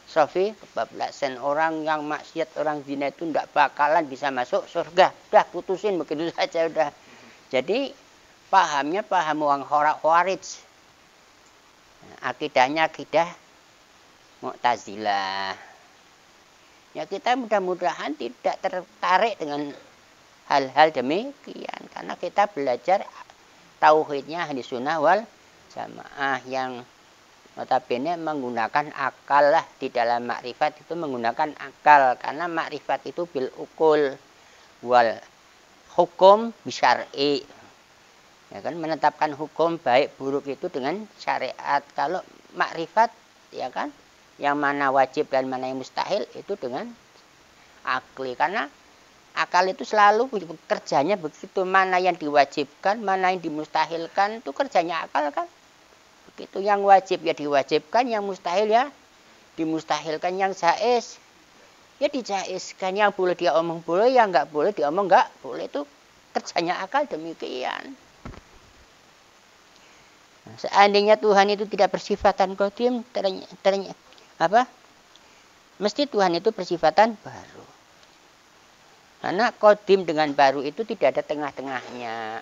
S2: Sofi kebablasan. Orang yang maksiat, orang zina itu tidak bakalan bisa masuk surga. Udah putusin begitu saja udah. Jadi pahamnya paham orang Khawarij. Akidahnya akidah Mu'tazilah. Ya kita mudah-mudahan tidak tertarik dengan hal-hal demikian. Karena kita belajar tauhidnya ahli sunnah wal jamaah yang notabene menggunakan akal lah. Di dalam makrifat itu menggunakan akal. Karena makrifat itu bil ukul wal hukum bisyar'i. Ya kan, menetapkan hukum baik buruk itu dengan syariat. Kalau makrifat ya kan, yang mana wajib dan mana yang mustahil itu dengan akli. Karena akal itu selalu kerjanya begitu. Mana yang diwajibkan, mana yang dimustahilkan, itu kerjanya akal kan. Begitu, yang wajib ya diwajibkan, yang mustahil ya dimustahilkan, yang jaiz ya dijaizkan, yang boleh dia omong boleh, yang nggak boleh dia omong nggak boleh. Itu kerjanya akal demikian. Nah, seandainya Tuhan itu tidak bersifatan qadim, mesti Tuhan itu bersifatan baru. Karena qadim dengan baru itu tidak ada tengah-tengahnya.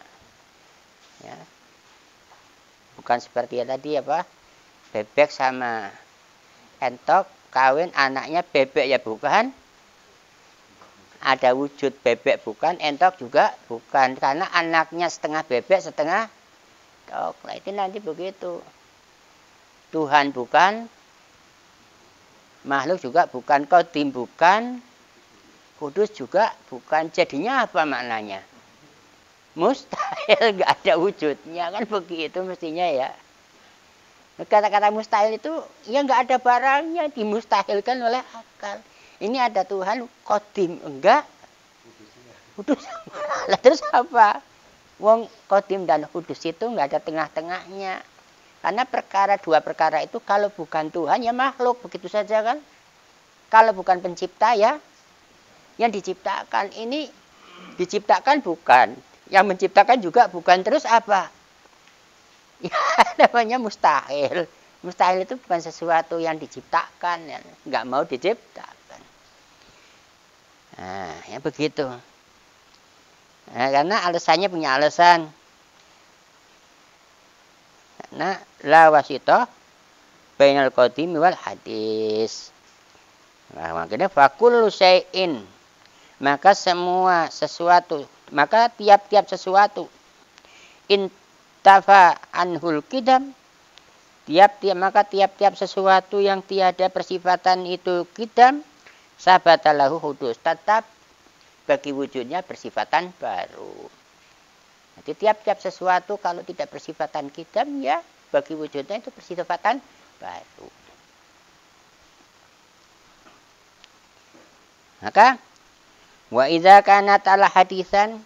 S2: Ya. Bukan seperti ya tadi apa? Bebek sama entok kawin, anaknya bebek ya bukan. Ada wujud bebek bukan, entok juga bukan. Karena anaknya setengah bebek, setengah entok. Nah itu nanti begitu. Tuhan bukan, makhluk juga bukan, qadim bukan, kudus juga bukan. Jadinya apa maknanya? Mustahil, nggak ada wujudnya, kan begitu mestinya ya. Kata-kata mustahil itu ya nggak ada barangnya, dimustahilkan oleh akal. Ini ada Tuhan qadim, enggak kudus. Lah terus apa? Wong qadim dan kudus itu nggak ada tengah-tengahnya. Karena dua perkara itu kalau bukan Tuhan ya makhluk, begitu saja kan. Kalau bukan pencipta ya yang diciptakan. Ini diciptakan bukan, yang menciptakan juga bukan, terus apa? Ya namanya mustahil. Mustahil itu bukan sesuatu yang diciptakan, ya. Nggak mau diciptakan. Nah, ya begitu. Nah, karena alasannya punya alasan. Nah, la wasita bainal qadim wal hadis. Nah, makanya fakullu syai'in, maka semua sesuatu, maka tiap-tiap sesuatu intafa anhul qidam, maka tiap-tiap sesuatu yang tiada persifatan itu qidam, sabatalahu hudus, tetap bagi wujudnya persifatan baru. Jadi tiap-tiap sesuatu kalau tidak bersifatan qidam ya bagi wujudnya itu bersifatan baru. Maka wa idza kanat ala hadisan,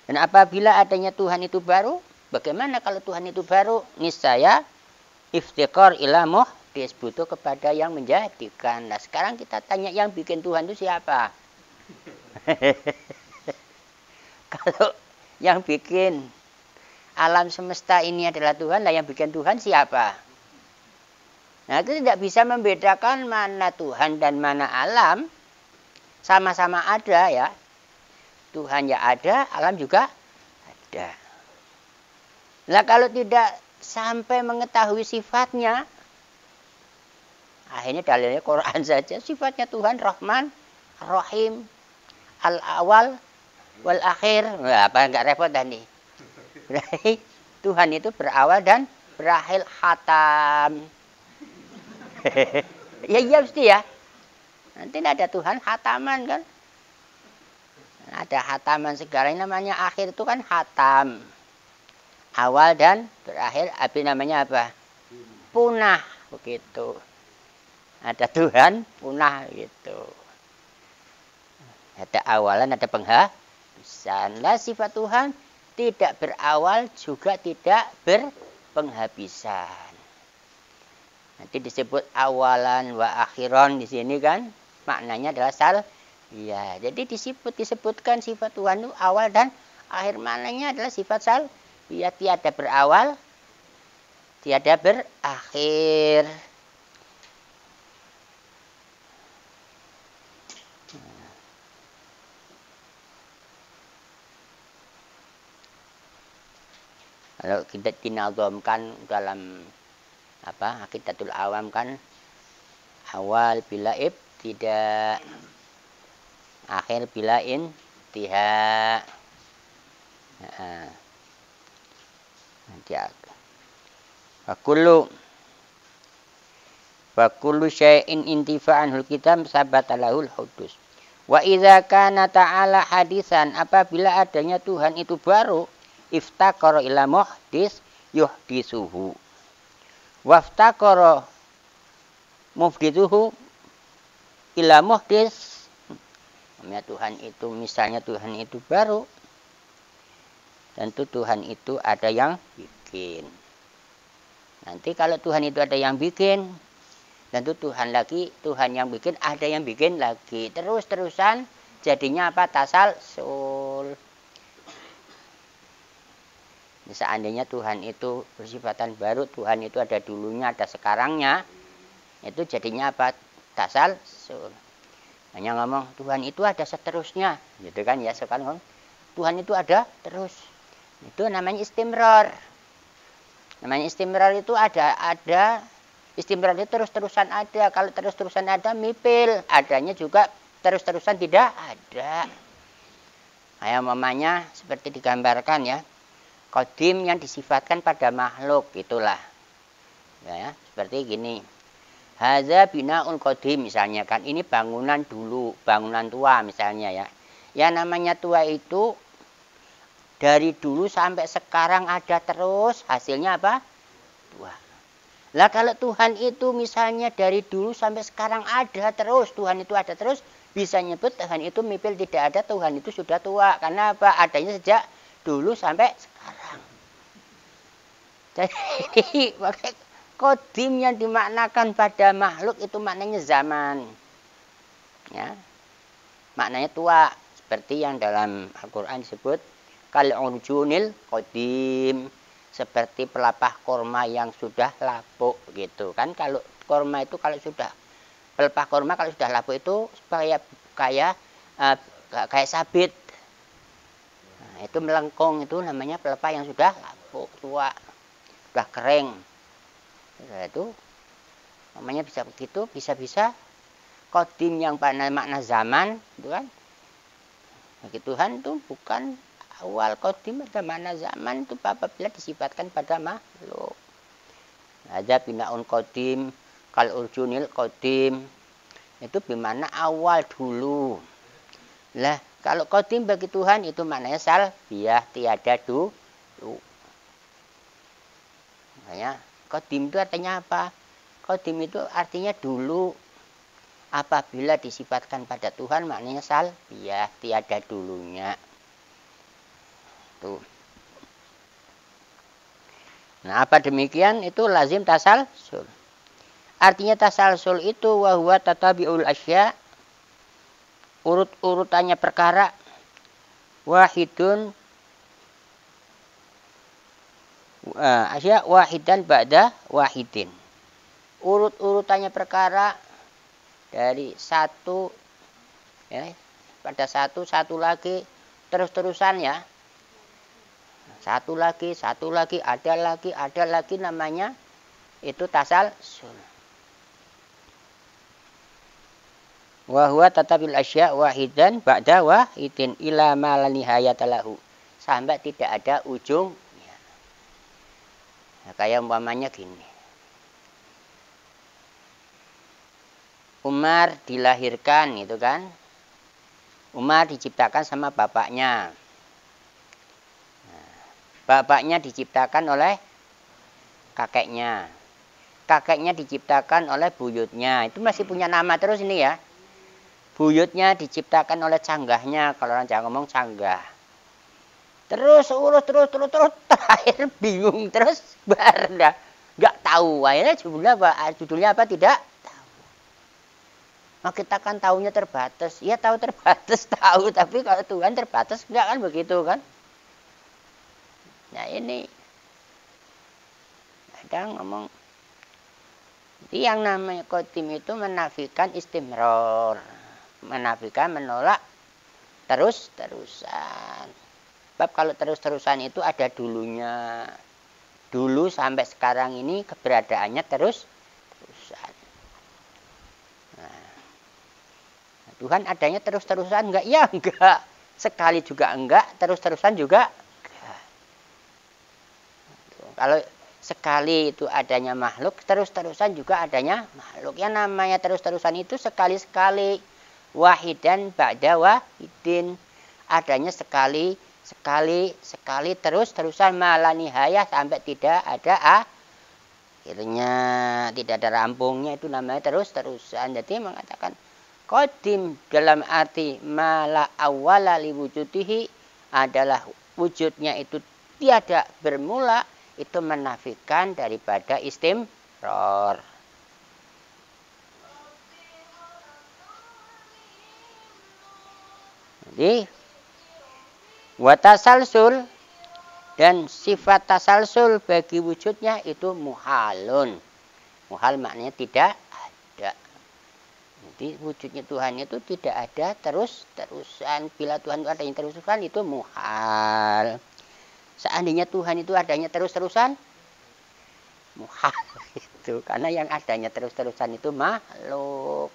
S2: dan apabila adanya Tuhan itu baru, bagaimana kalau Tuhan itu baru? Niscaya iftiqar ila muhdits, butuh kepada yang menjadikan. Nah, sekarang kita tanya yang bikin Tuhan itu siapa? Kalau yang bikin alam semesta ini adalah Tuhan, lah yang bikin Tuhan siapa? Nah, itu tidak bisa membedakan mana Tuhan dan mana alam. Sama-sama ada ya. Tuhan ya ada, alam juga ada. Nah, kalau tidak sampai mengetahui sifatnya, akhirnya dalilnya Quran saja. Sifatnya Tuhan Rahman, Rahim, Al-Awal, wal akhir. Nah, apa enggak repot tadi? Berarti Tuhan itu berawal dan berakhir, khatam. Ya iya mesti ya. Nanti ada Tuhan khataman kan. Ada khataman segala, ini namanya akhir itu kan khatam. Awal dan berakhir, habis namanya apa? Punah, begitu. Ada Tuhan, punah gitu. Ada awalan, ada penghabisan. Lah sifat Tuhan tidak berawal juga tidak berpenghabisan. Nanti disebut awalan wa akhiron di sini kan, maknanya adalah ya. Jadi disebutkan sifat Tuhan itu awal dan akhir, maknanya adalah sifat ya, tiada berawal, tiada berakhir. Kalau kita dinazamkan dalam apa Aqidatul Awam kan, awal bila ibtida, akhir bila intiha. Nanti Fakullu syai'in intifa'anul kitab sabatalahul hudus. Wa idza kana ta'ala hadisan, apabila adanya Tuhan itu baru, iftaqara ila muhdis yuhdisuhu. Waftaqara muhdithuhu ila muhdis. Namanya Tuhan itu, misalnya Tuhan itu baru, tentu Tuhan itu ada yang bikin. Nanti kalau Tuhan itu ada yang bikin, tentu Tuhan yang bikin ada yang bikin lagi. Terus-terusan jadinya apa? Tasalsul. Seandainya Tuhan itu bersifatan baru, Tuhan itu ada dulunya, ada sekarangnya, itu jadinya apa? Tasalsul. Hanya ngomong Tuhan itu ada seterusnya, gitu kan ya. Sekarang ngomong Tuhan itu ada terus. Itu namanya istimrar. Namanya istimrar itu ada istimrar itu terus-terusan ada. Kalau terus-terusan ada mipil, adanya juga terus-terusan tidak ada. Kayak mamanya seperti digambarkan ya. Qadim yang disifatkan pada makhluk, itulah. Ya, seperti gini. Hadza binaun qadim misalnya kan, ini bangunan dulu, bangunan tua misalnya ya. Ya namanya tua itu dari dulu sampai sekarang ada terus, hasilnya apa? Tua. Lah kalau Tuhan itu misalnya dari dulu sampai sekarang ada terus, Tuhan itu ada terus, bisa nyebut Tuhan itu mipil tidak ada, Tuhan itu sudah tua. Karena apa? Adanya sejak dulu sampai sekarang. Jadi kodim yang dimaknakan pada makhluk itu maknanya zaman. Ya. Maknanya tua. Seperti yang dalam Al-Quran disebut kal'urjunil qadim, seperti pelapah korma yang sudah lapuk gitu kan. Kalau korma itu kalau sudah pelepah korma kalau sudah lapuk itu kayak sabit. Nah, itu melengkung, itu namanya pelepah yang sudah lapuk, tua, sudah kering. Nah, itu namanya bisa begitu, bisa qadim yang makna zaman itu kan. Bagi Tuhan itu bukan awal, qadim ada makna zaman itu apabila disifatkan pada makhluk. Ada binaun qadim, kal urjunil qadim, itu bermakna awal dulu. Lah kalau qadim bagi Tuhan itu maknanya salbiyah, tiada dulu. Makanya qadim itu artinya apa? Qadim itu artinya dulu. Apabila disifatkan pada Tuhan maknanya salbiyah, tiada dulunya. Tuh. Nah, apa demikian? Itu lazim tasalsul. Artinya tasalsul itu wa huwa tatabiul asya, urut-urutannya perkara, wahidun asya wahidan ba'da wahidin. Urut-urutannya perkara dari satu ya, pada satu lagi terus-terusan ya. Satu lagi, ada lagi namanya itu tasalsul. Wa huwa tatabil asya wahidan ba'da wahidin ila ma la nihayata lahu, sampai tidak ada ujungnya. Nah, kayak umpamanya gini. Umar dilahirkan itu kan. Umar diciptakan sama bapaknya. Bapaknya diciptakan oleh kakeknya. Kakeknya diciptakan oleh buyutnya. Itu masih punya nama terus ini ya. Buyutnya diciptakan oleh canggahnya. Kalau orang Jawa ngomong canggah. Terus urus terus terakhir bingung terus bar dah. Enggak tahu akhirnya judulnya apa tidak tahu. Nah, kita kan tahunya terbatas. Ya tahu terbatas tahu, tapi kalau Tuhan terbatas enggak kan begitu kan? Nah ini ada ngomong yang namanya qadim itu menafikan istimror, menafikan menolak terus-terusan. Sebab kalau terus-terusan itu ada dulunya. Dulu sampai sekarang ini keberadaannya terus-terusan. Nah, Tuhan adanya terus-terusan enggak? Ya enggak. Sekali juga enggak, terus-terusan juga enggak. Kalau sekali itu adanya makhluk, terus-terusan juga adanya makhluk. Yang namanya terus-terusan itu sekali-sekali. Wahidan ba'da wahidin. Adanya sekali, terus-terusan malah nihayah sampai tidak ada akhirnya, tidak ada rampungnya, itu namanya terus-terusan. Jadi mengatakan qadim dalam arti mala awwala li wujudihi adalah wujudnya itu tiada bermula, itu menafikan daripada istimror. Jadi watasalsul, dan sifat tasalsul bagi wujudnya itu muhalun. Muhal maknanya tidak ada. Jadi wujudnya Tuhan itu tidak ada terus-terusan. Bila Tuhan itu ada yang terus-terusan itu muhal. Seandainya Tuhan itu adanya terus-terusan, muhal itu. Karena yang adanya terus-terusan itu makhluk.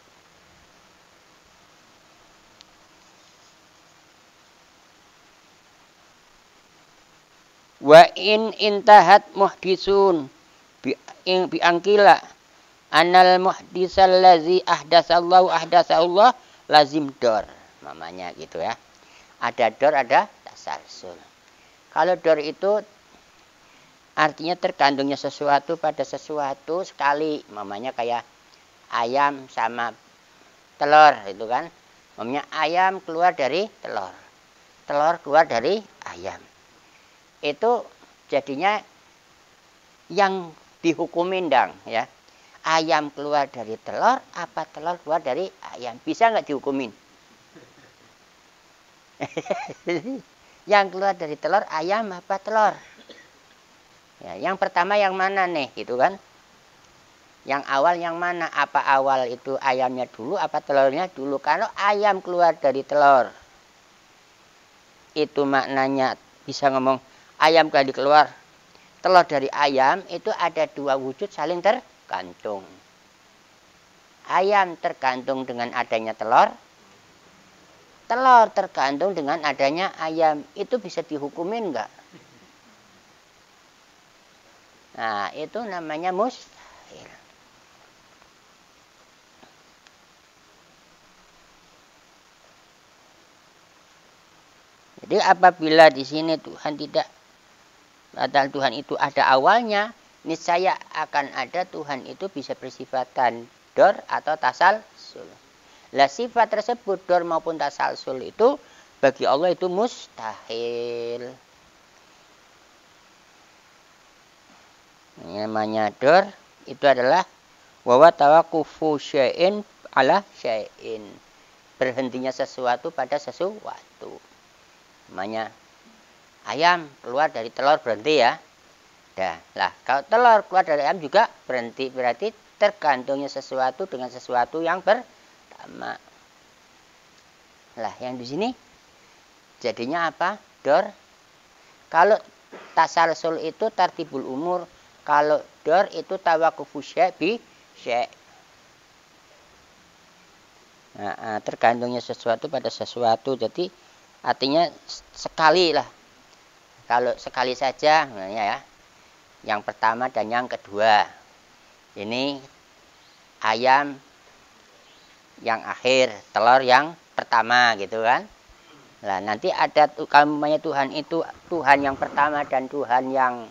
S2: Wa in intahat muhdisun bi angkila anal muhdisal ladzi ahdatsallah lazim dor. Namanya gitu ya. Ada dor, ada tasalsul. Kalau dor itu artinya tergantungnya sesuatu pada sesuatu sekali. Namanya kayak ayam sama telur itu kan. Namanya ayam keluar dari telur. Telur keluar dari ayam. Itu jadinya yang dihukumin dang ya. Ayam keluar dari telur, apa telur keluar dari ayam? Bisa nggak dihukumin? Yang keluar dari telur, ayam apa telur? Ya, yang pertama yang mana nih, gitu kan? Yang awal yang mana? Apa awal itu ayamnya dulu, apa telurnya dulu? Kalau ayam keluar dari telur, itu maknanya bisa ngomong ayam keluar. Telur dari ayam itu ada dua wujud saling tergantung. Ayam tergantung dengan adanya telur. Telur tergantung dengan adanya ayam. Itu bisa dihukumin enggak? Nah, itu namanya mustahil. Jadi apabila di sini Tuhan tidak, padahal Tuhan itu ada awalnya, niscaya akan ada Tuhan itu bisa bersifatan dor atau tasalsul. Lah sifat tersebut dor maupun tasalsul itu bagi Allah itu mustahil. Namanya dor itu adalah wa tawaqufu syai'in ala syai'in. Berhentinya sesuatu pada sesuatu. Namanya ayam keluar dari telur berhenti ya. Dah, lah kalau telur keluar dari ayam juga berhenti, berarti tergantungnya sesuatu dengan sesuatu yang pertama. Lah, yang di sini jadinya apa? Dor. Kalau tasalsul itu tartibul umur, kalau dor itu tawaqufu syai' bi syai'. Nah, tergantungnya sesuatu pada sesuatu. Jadi artinya sekali lah. Kalau sekali saja, ya. Yang pertama dan yang kedua. Ini ayam yang akhir, telur yang pertama gitu kan. Nah, nanti ada umpamanya Tuhan itu Tuhan yang pertama dan Tuhan yang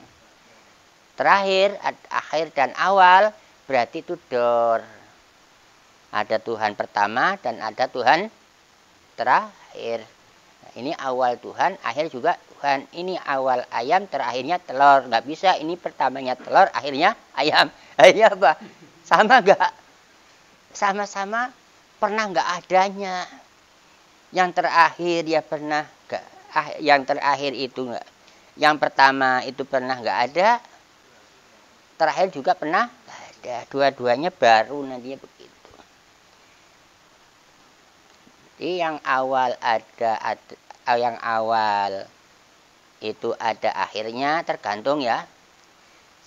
S2: terakhir, akhir dan awal, berarti itu dor. Ada Tuhan pertama dan ada Tuhan terakhir. Ini awal Tuhan, akhir juga Tuhan. Ini awal ayam, terakhirnya telur. Nggak bisa, ini pertamanya telur, akhirnya ayam. Iya, Pak. Sama nggak? Sama-sama pernah nggak adanya. Yang terakhir ya pernah nggak. Yang terakhir itu nggak. Yang pertama itu pernah nggak ada. Terakhir juga pernah nggak ada. Dua-duanya baru nantinya begitu. Jadi yang awal yang awal itu ada akhirnya tergantung ya.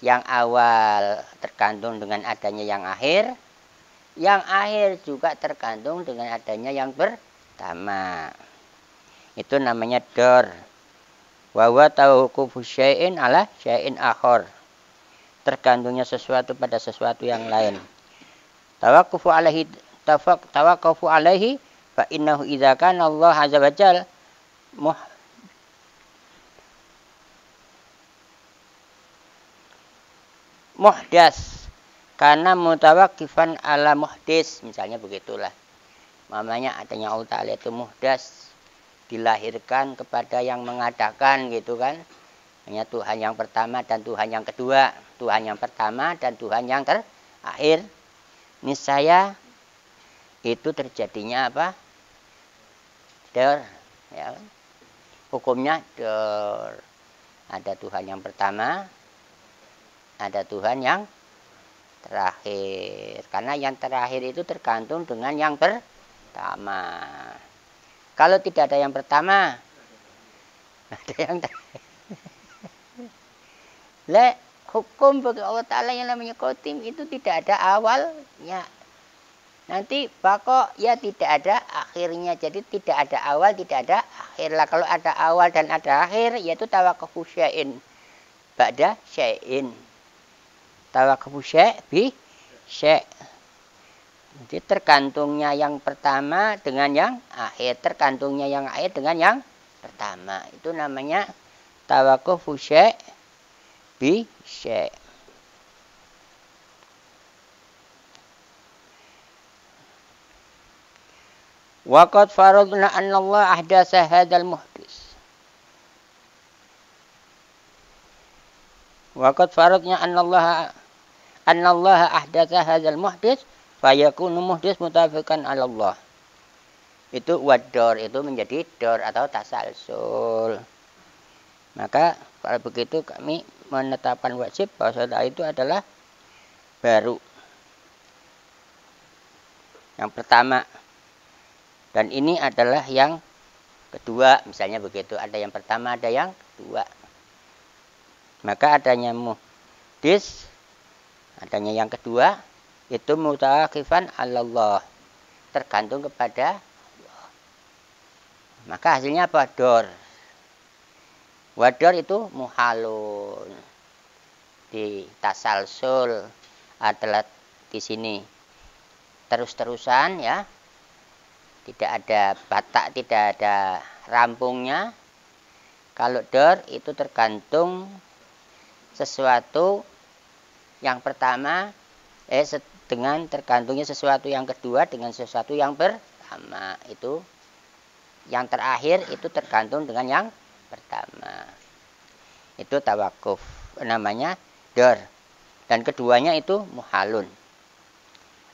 S2: Yang awal tergantung dengan adanya yang akhir. Yang akhir juga tergantung dengan adanya yang pertama. Itu namanya dor. Wa huwa tawaqqufu syai'in ala syai'in akhar. Tergantungnya sesuatu pada sesuatu yang lain. Tawaqqufu alaihi fa innahu idza kana Allah azza wa jalla muhdas karena mutawakkifan ala muhdis, misalnya begitulah. Namanya adanya Allah Ta'ala itu muhdas, dilahirkan kepada yang mengadakan gitu kan. Hanya Tuhan yang pertama dan Tuhan yang kedua, Tuhan yang pertama dan Tuhan yang terakhir. Niscaya itu terjadinya apa? Dor, ya. Hukumnya dor. Ada Tuhan yang pertama, ada Tuhan yang terakhir. Karena yang terakhir itu tergantung dengan yang pertama. Kalau tidak ada yang pertama, ada yang terakhir. Hukum bagi Allah Ta'ala yang namanya khotim itu tidak ada awalnya. Nanti bakok ya tidak ada akhirnya. Jadi tidak ada awal, tidak ada akhir. Lah kalau ada awal dan ada akhir, yaitu tawaqqufu syai'in ba'da syai'in. Tawakufu syai' bi syai'. Jadi tergantungnya yang pertama dengan yang akhir, tergantungnya yang akhir dengan yang pertama. Itu namanya tawakufu syai' bi syai'. Waqad faradna anna Allah ahdasa hadzal muhdis. Waqad faradna anna Allah ahdasa hadzal muhdis fayakunu muhdis mutafiqan 'ala Allah. Itu wador, itu menjadi dor atau tasalsul. Maka kalau begitu kami menetapkan wajib bahwa itu adalah baru. Yang pertama. Dan ini adalah yang kedua, misalnya begitu. Ada yang pertama, ada yang kedua. Maka adanya muhdis, adanya yang kedua, itu mutawakifan 'ala Allah. Tergantung kepada Allah. Maka hasilnya apa? Dor. Wador itu muhalun. Di tasalsul adalah di sini terus-terusan ya. Tidak ada batak, tidak ada rampungnya. Kalau dor itu tergantung sesuatu yang pertama dengan tergantungnya sesuatu yang kedua dengan sesuatu yang pertama. Itu yang terakhir itu tergantung dengan yang pertama. Itu tawakuf, namanya dor. Dan keduanya itu muhalun.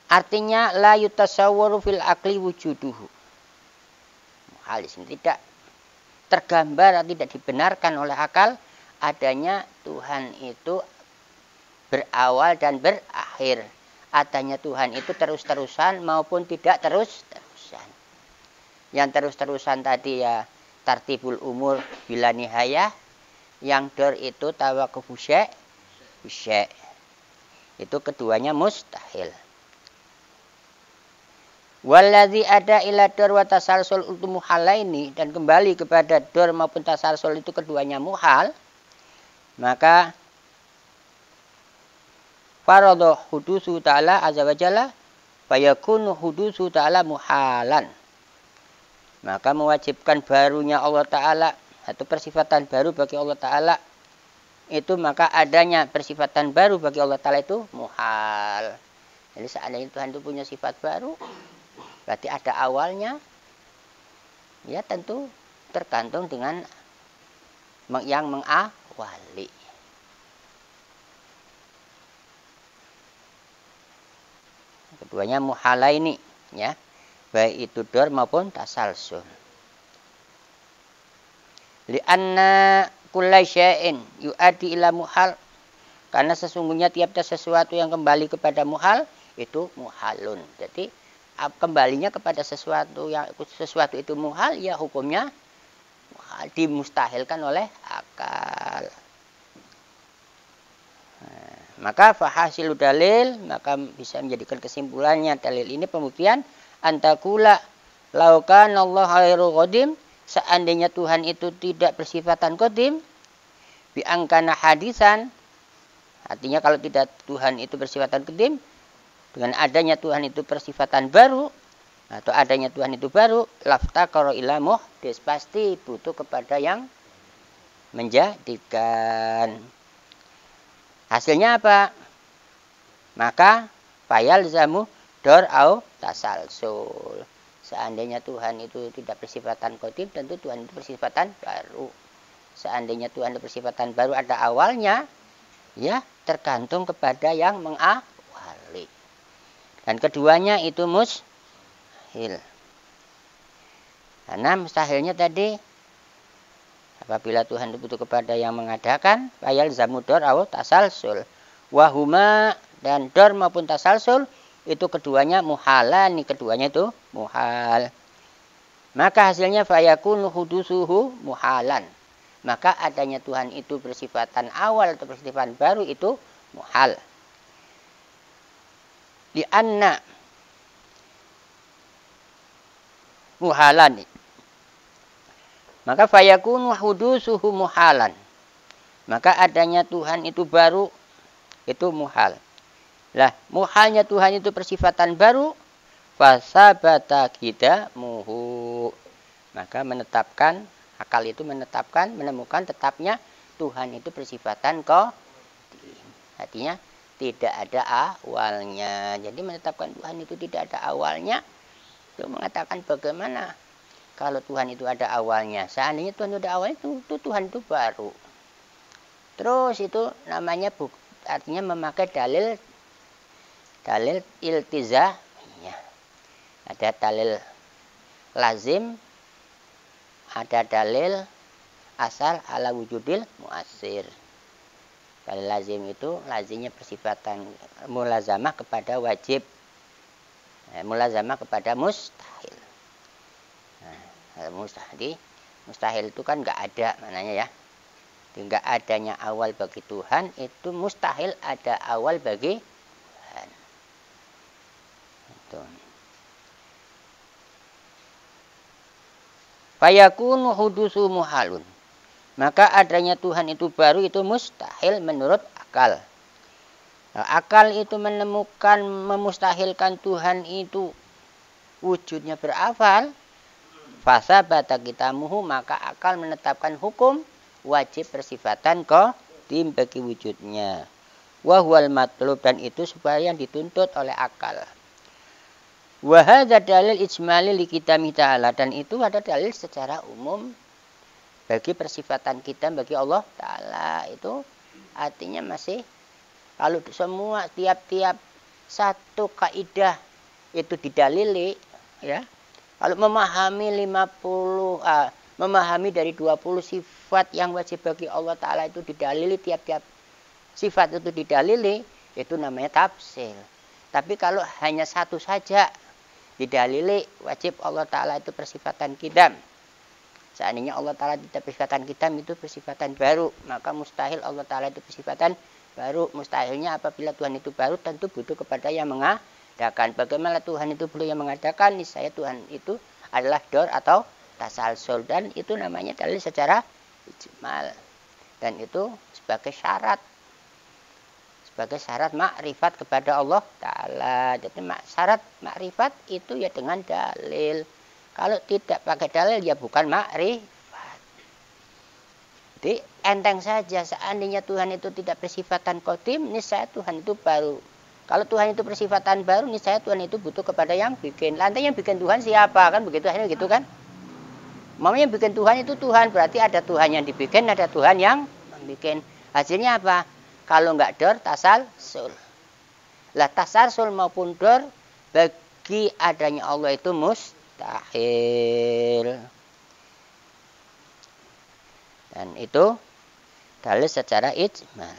S2: Artinya la yutasawwaru fil akli wujuduhu. Muhal di sini tidak tergambar, tidak dibenarkan oleh akal adanya Tuhan itu berawal dan berakhir. Adanya Tuhan itu terus-terusan maupun tidak terus-terusan. Yang terus-terusan tadi ya tartibul umur bila nihayah. Yang dor itu tawakufu syai'. Itu keduanya mustahil. Waladzi ada ila dor wa tasalsul itu muhalaini, dan kembali kepada dor maupun tasalsul itu keduanya muhal, maka faradha hudusu ta'ala azza wa jalla fayakunu hudusu ta'ala muhalan. Maka mewajibkan barunya Allah Ta'ala atau persifatan baru bagi Allah Ta'ala itu, maka adanya persifatan baru bagi Allah Ta'ala itu muhal. Jadi seandainya Tuhan itu punya sifat baru, berarti ada awalnya, ya tentu tergantung dengan yang mengawali. Keduanya muhala ini, ya, baik itu dor maupun tasalsul. Lianna kulla syai'in yu'addi ila muhal, karena sesungguhnya tiap-tiap sesuatu yang kembali kepada muhal itu muhalun. Jadi kembalinya kepada sesuatu yang sesuatu itu muhal, ya hukumnya muhal, dimustahilkan oleh akal. Maka fahasilu dalil, maka bisa menjadikan kesimpulannya dalil ini pembuktian antakula laukan Allah khairu qadim, seandainya Tuhan itu tidak bersifatan qadim, biangkana hadisan, artinya kalau tidak Tuhan itu bersifatan qadim, dengan adanya Tuhan itu persifatan baru atau adanya Tuhan itu baru, laftaqara ila muhdis, pasti butuh kepada yang menjadikan. Hasilnya apa? Maka fayal zamu dor au tasalsul. Seandainya Tuhan itu tidak bersifatan qadim, tentu Tuhan itu bersifatan baru. Seandainya Tuhan itu bersifatan baru, ada awalnya, ya tergantung kepada yang mengawali. Dan keduanya itu mustahil. Karena mustahilnya tadi, apabila Tuhan itu butuh kepada yang mengadakan, fayal zamudor au tasalsul. Wahuma, dan dor maupun tasalsul, itu keduanya muhalani, keduanya itu muhal. Maka hasilnya fayakunu hudusuhu muhalan. Maka adanya Tuhan itu bersifatan awal atau bersifatan baru itu muhal. Lianna muhalan, maka fayakunu hudusuhu muhalan, maka adanya Tuhan itu baru Itu muhal. Lah, muhalnya Tuhan itu persifatan baru, fasabata qidamuhu. Maka menetapkan, akal itu menetapkan, menemukan tetapnya Tuhan itu persifatan qadim. Artinya tidak ada awalnya. Jadi menetapkan Tuhan itu tidak ada awalnya. Itu mengatakan bagaimana kalau Tuhan itu ada awalnya. Seandainya Tuhan itu ada awalnya, itu Tuhan itu baru. Terus itu namanya artinya memakai dalil iltizah. Ya. Ada dalil lazim, ada dalil asal ala wujudil muasir. Dalil lazim itu lazimnya persifatan mulazamah kepada wajib, mulazamah kepada mustahil. Nah, mustahil itu kan nggak ada maknanya ya. Tidak adanya awal bagi Tuhan, itu mustahil ada awal bagi Tuhan. Itu. Fayakunu hudusu muhalun. Maka adanya Tuhan itu baru itu mustahil menurut akal. Nah, akal itu menemukan, memustahilkan Tuhan itu wujudnya berafal. Fasabata qidamuhu, maka akal menetapkan hukum wajib persifatan qadim bagi wujudnya. Wa huwal matlub, dan itu supaya yang dituntut oleh akal. Wa hadza dalil ijmali li qidami ta'ala, dan itu ada dalil secara umum bagi persifatan kita bagi Allah Ta'ala. Itu artinya masih kalau semua tiap-tiap satu kaidah itu didalili ya. Kalau memahami 50 memahami dari 20 sifat yang wajib bagi Allah Ta'ala itu didalili, tiap-tiap sifat itu didalili, itu namanya tafsir. Tapi kalau hanya satu saja didalili wajib Allah Ta'ala itu persifatan qidam. Seandainya Allah Ta'ala tidak persifatan qidam, itu persifatan baru, maka mustahil Allah Ta'ala itu persifatan baru. Mustahilnya apabila Tuhan itu baru tentu butuh kepada yang mengadakan. Bagaimana Tuhan itu perlu yang mengadakan? Niscaya Tuhan itu adalah dor atau tasalsul, dan itu namanya dalil secara ijmal, dan itu sebagai syarat makrifat kepada Allah Ta'ala. Jadi syarat makrifat itu ya dengan dalil. Kalau tidak pakai dalil ya bukan makrifat. Jadi enteng saja, seandainya Tuhan itu tidak bersifatan qadim, niscaya Tuhan itu baru. Kalau Tuhan itu bersifatan baru, niscaya Tuhan itu butuh kepada yang bikin. Lantai yang bikin Tuhan siapa? Kan begitu, akhirnya gitu kan. Mamanya yang bikin Tuhan itu Tuhan, berarti ada Tuhan yang dibikin, ada Tuhan yang membikin. Hasilnya apa? Kalau enggak dor, tasalsul. Lah tasalsul maupun dor bagi adanya Allah itu mustahil. Dan itu dalil secara ijmal.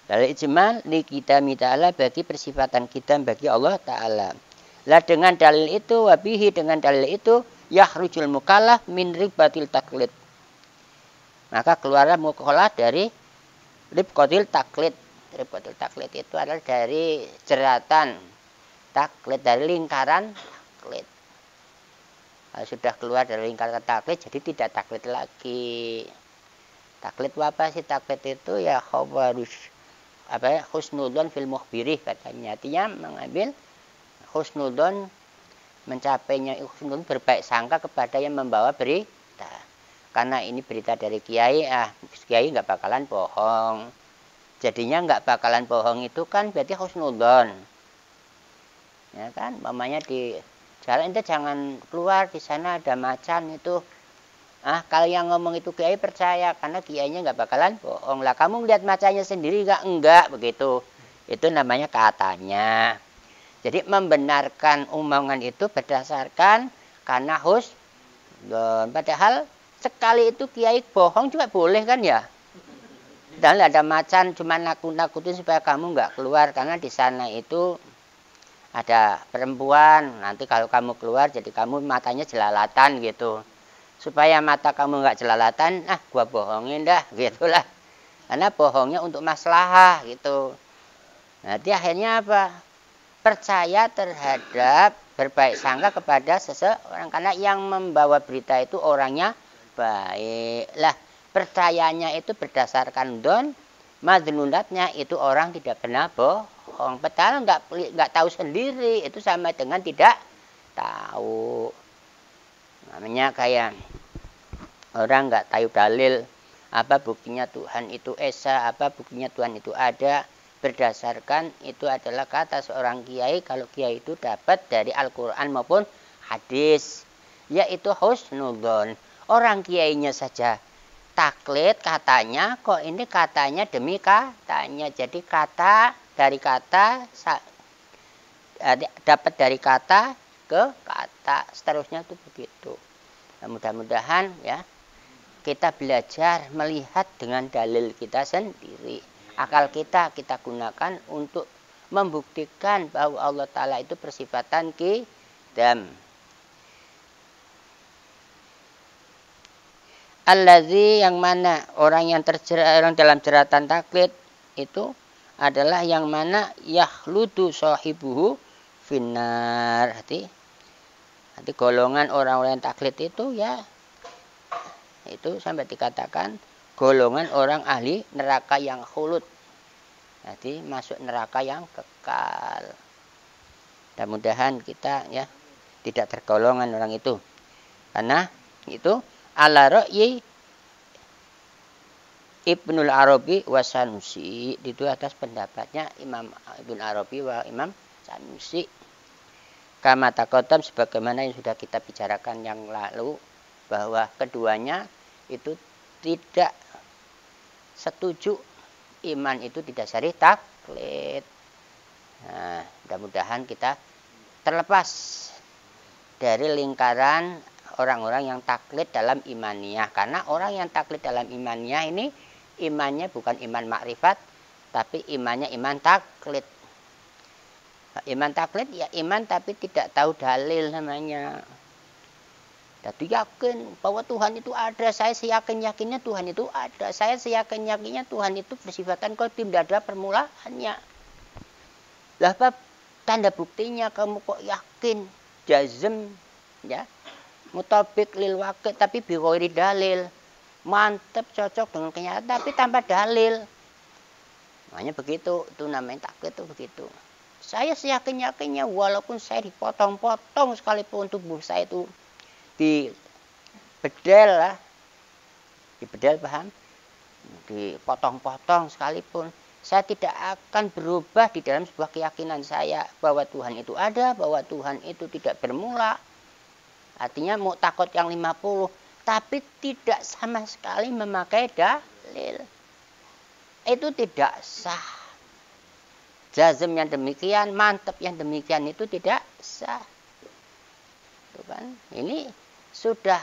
S2: Dalil ijmal li qidami ta'ala, bagi persifatan kita bagi Allah Ta'ala. Lah dengan dalil itu, wabihi, dengan dalil itu, yakhrujul mukallaf min ribatil taklid. Maka keluarlah mukallaf dari ribqatil taklid. Ribqatil taklid itu adalah dari jeratan taklid, dari lingkaran taklid. Kalau sudah keluar dari lingkaran taklid, jadi tidak taklid lagi. Taklid apa sih? Taklid itu ya khabarus husnudon fil mukhbirih katanya. Artinya mengambil husnudon, mencapainya husnudon, berbaik sangka kepada yang membawa berita. Karena ini berita dari kiai, kiai nggak bakalan bohong. Jadinya nggak bakalan bohong itu kan berarti husnudon. Ya kan, mamanya di jalan itu jangan keluar, di sana ada macan itu. Kalau yang ngomong itu kiai percaya, karena kiainya nggak bakalan bohong. Lah kamu lihat macannya sendiri enggak begitu. Itu namanya katanya. Jadi membenarkan omongan itu berdasarkan karena husnudon. Padahal sekali itu kiai bohong juga boleh kan ya. Dan ada macan cuma nakut-nakutin supaya kamu nggak keluar, karena di sana itu ada perempuan. Nanti kalau kamu keluar jadi kamu matanya jelalatan gitu. Supaya mata kamu nggak jelalatan, gua bohongin dah gitulah. Karena bohongnya untuk maslahah gitu. Nanti akhirnya apa? Percaya terhadap, berbaik sangka kepada seseorang, karena yang membawa berita itu orangnya baik. Lah percayanya itu berdasarkan don, Madlunatnya itu orang tidak pernah bohong. Padahal nggak tahu sendiri, itu sama dengan tidak tahu. Namanya kayak orang nggak tahu dalil, apa buktinya Tuhan itu esa, apa buktinya Tuhan itu ada. Berdasarkan itu adalah kata seorang kiai, kalau kiai itu dapat dari Al-Quran maupun hadis, yaitu husnudzon. Orang kiainya saja taklid katanya, kok ini katanya demi katanya. Jadi kata dari kata dapat dari kata ke kata, seterusnya itu begitu. Nah, mudah-mudahan ya kita belajar melihat dengan dalil kita sendiri. Akal kita gunakan untuk membuktikan bahwa Allah Ta'ala itu persifatan qidam. Allazi, yang mana orang yang terjerat dalam jeratan taklid itu adalah yang mana yakhludu sahibuhu finnar. Hati golongan orang-orang yang taklid itu ya, itu sampai dikatakan golongan orang ahli neraka yang khulud. Jadi masuk neraka yang kekal. Mudah-mudahan kita ya tidak tergolongan orang itu. Karena itu ala ra'yi Ibnul Arabi wa Sanusi, itu atas pendapatnya Imam Ibn Arabi wa Imam Sanusi. Kama taqaddam, sebagaimana yang sudah kita bicarakan yang lalu, bahwa keduanya itu tidak setuju iman itu didasari taklid. Nah, mudah-mudahan kita terlepas dari lingkaran orang-orang yang taklid dalam imaniyah. Karena orang yang taklid dalam imaniyah ini imannya bukan iman makrifat, tapi imannya iman taklid. Iman taklid ya iman tapi tidak tahu dalil namanya. Jadi yakin bahwa Tuhan itu ada, saya seyakin-yakinnya Tuhan itu ada, saya seyakin-yakinnya Tuhan itu bersifatan qadim, tidak ada permulaannya. Lah apa tanda buktinya kamu kok yakin, jazm ya, mutabik lil waqi tapi bi ghairi dalil, mantep cocok dengan kenyataan tapi tanpa dalil. Makanya begitu, itu namanya taklid itu begitu. Saya seyakin-yakinnya walaupun saya dipotong-potong sekalipun tubuh saya itu dibedel lah, dibedel paham, dipotong-potong sekalipun, saya tidak akan berubah di dalam sebuah keyakinan saya bahwa Tuhan itu ada, bahwa Tuhan itu tidak bermula. Artinya muktakot yang 50, tapi tidak sama sekali memakai dalil, itu tidak sah. Jazm yang demikian, mantap yang demikian itu tidak sah. Itu kan, ini sudah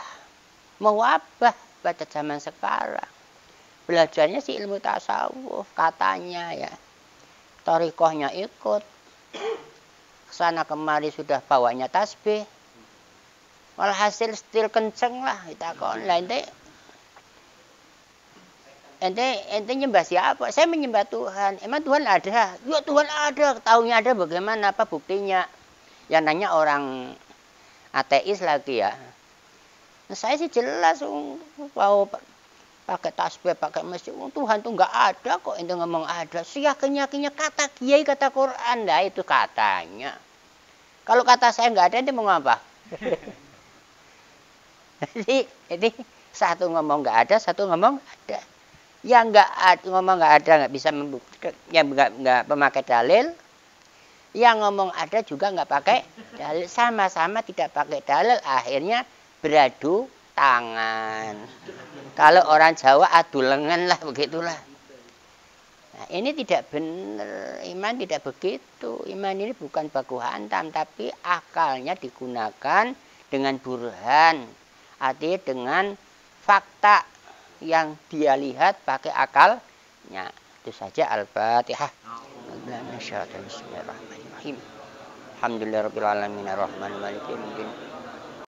S2: mewabah pada zaman sekarang. Belajarnya si ilmu tasawuf katanya ya, thariqahnya ikut, kesana kemari sudah bawanya tasbih, walhasil still kenceng lah kita kon. Ente nyembah siapa? Saya menyembah Tuhan. Emang Tuhan ada? Ya Tuhan ada. Taunya ada bagaimana? Apa buktinya? Yang nanya orang ateis lagi ya. Nah, saya sih jelas mau pakai tasbih, pakai masjid. Tuhan tuh nggak ada kok. Ente ngomong ada. Seyakin-yakinnya kata kiai, kata Quran. Nah itu katanya. Kalau kata saya nggak ada, ente mau ngapa? Jadi satu ngomong nggak ada, satu ngomong ada. Yang ngomong nggak ada nggak bisa membuktikan, yang nggak memakai dalil. Yang ngomong ada juga nggak pakai dalil, sama-sama tidak pakai dalil, akhirnya beradu tangan. Kalau orang Jawa adu lengan lah, begitulah. Nah, ini tidak benar, iman tidak begitu. Iman ini bukan baku hantam, tapi akalnya digunakan dengan burhan, artinya dengan fakta yang dia lihat pakai akalnya. Itu saja. Al-Fatihah. Bismillahirrahmanirrahim. Alhamdulillahirabbil alamin arrahmanir rahim maliki yaumiddin.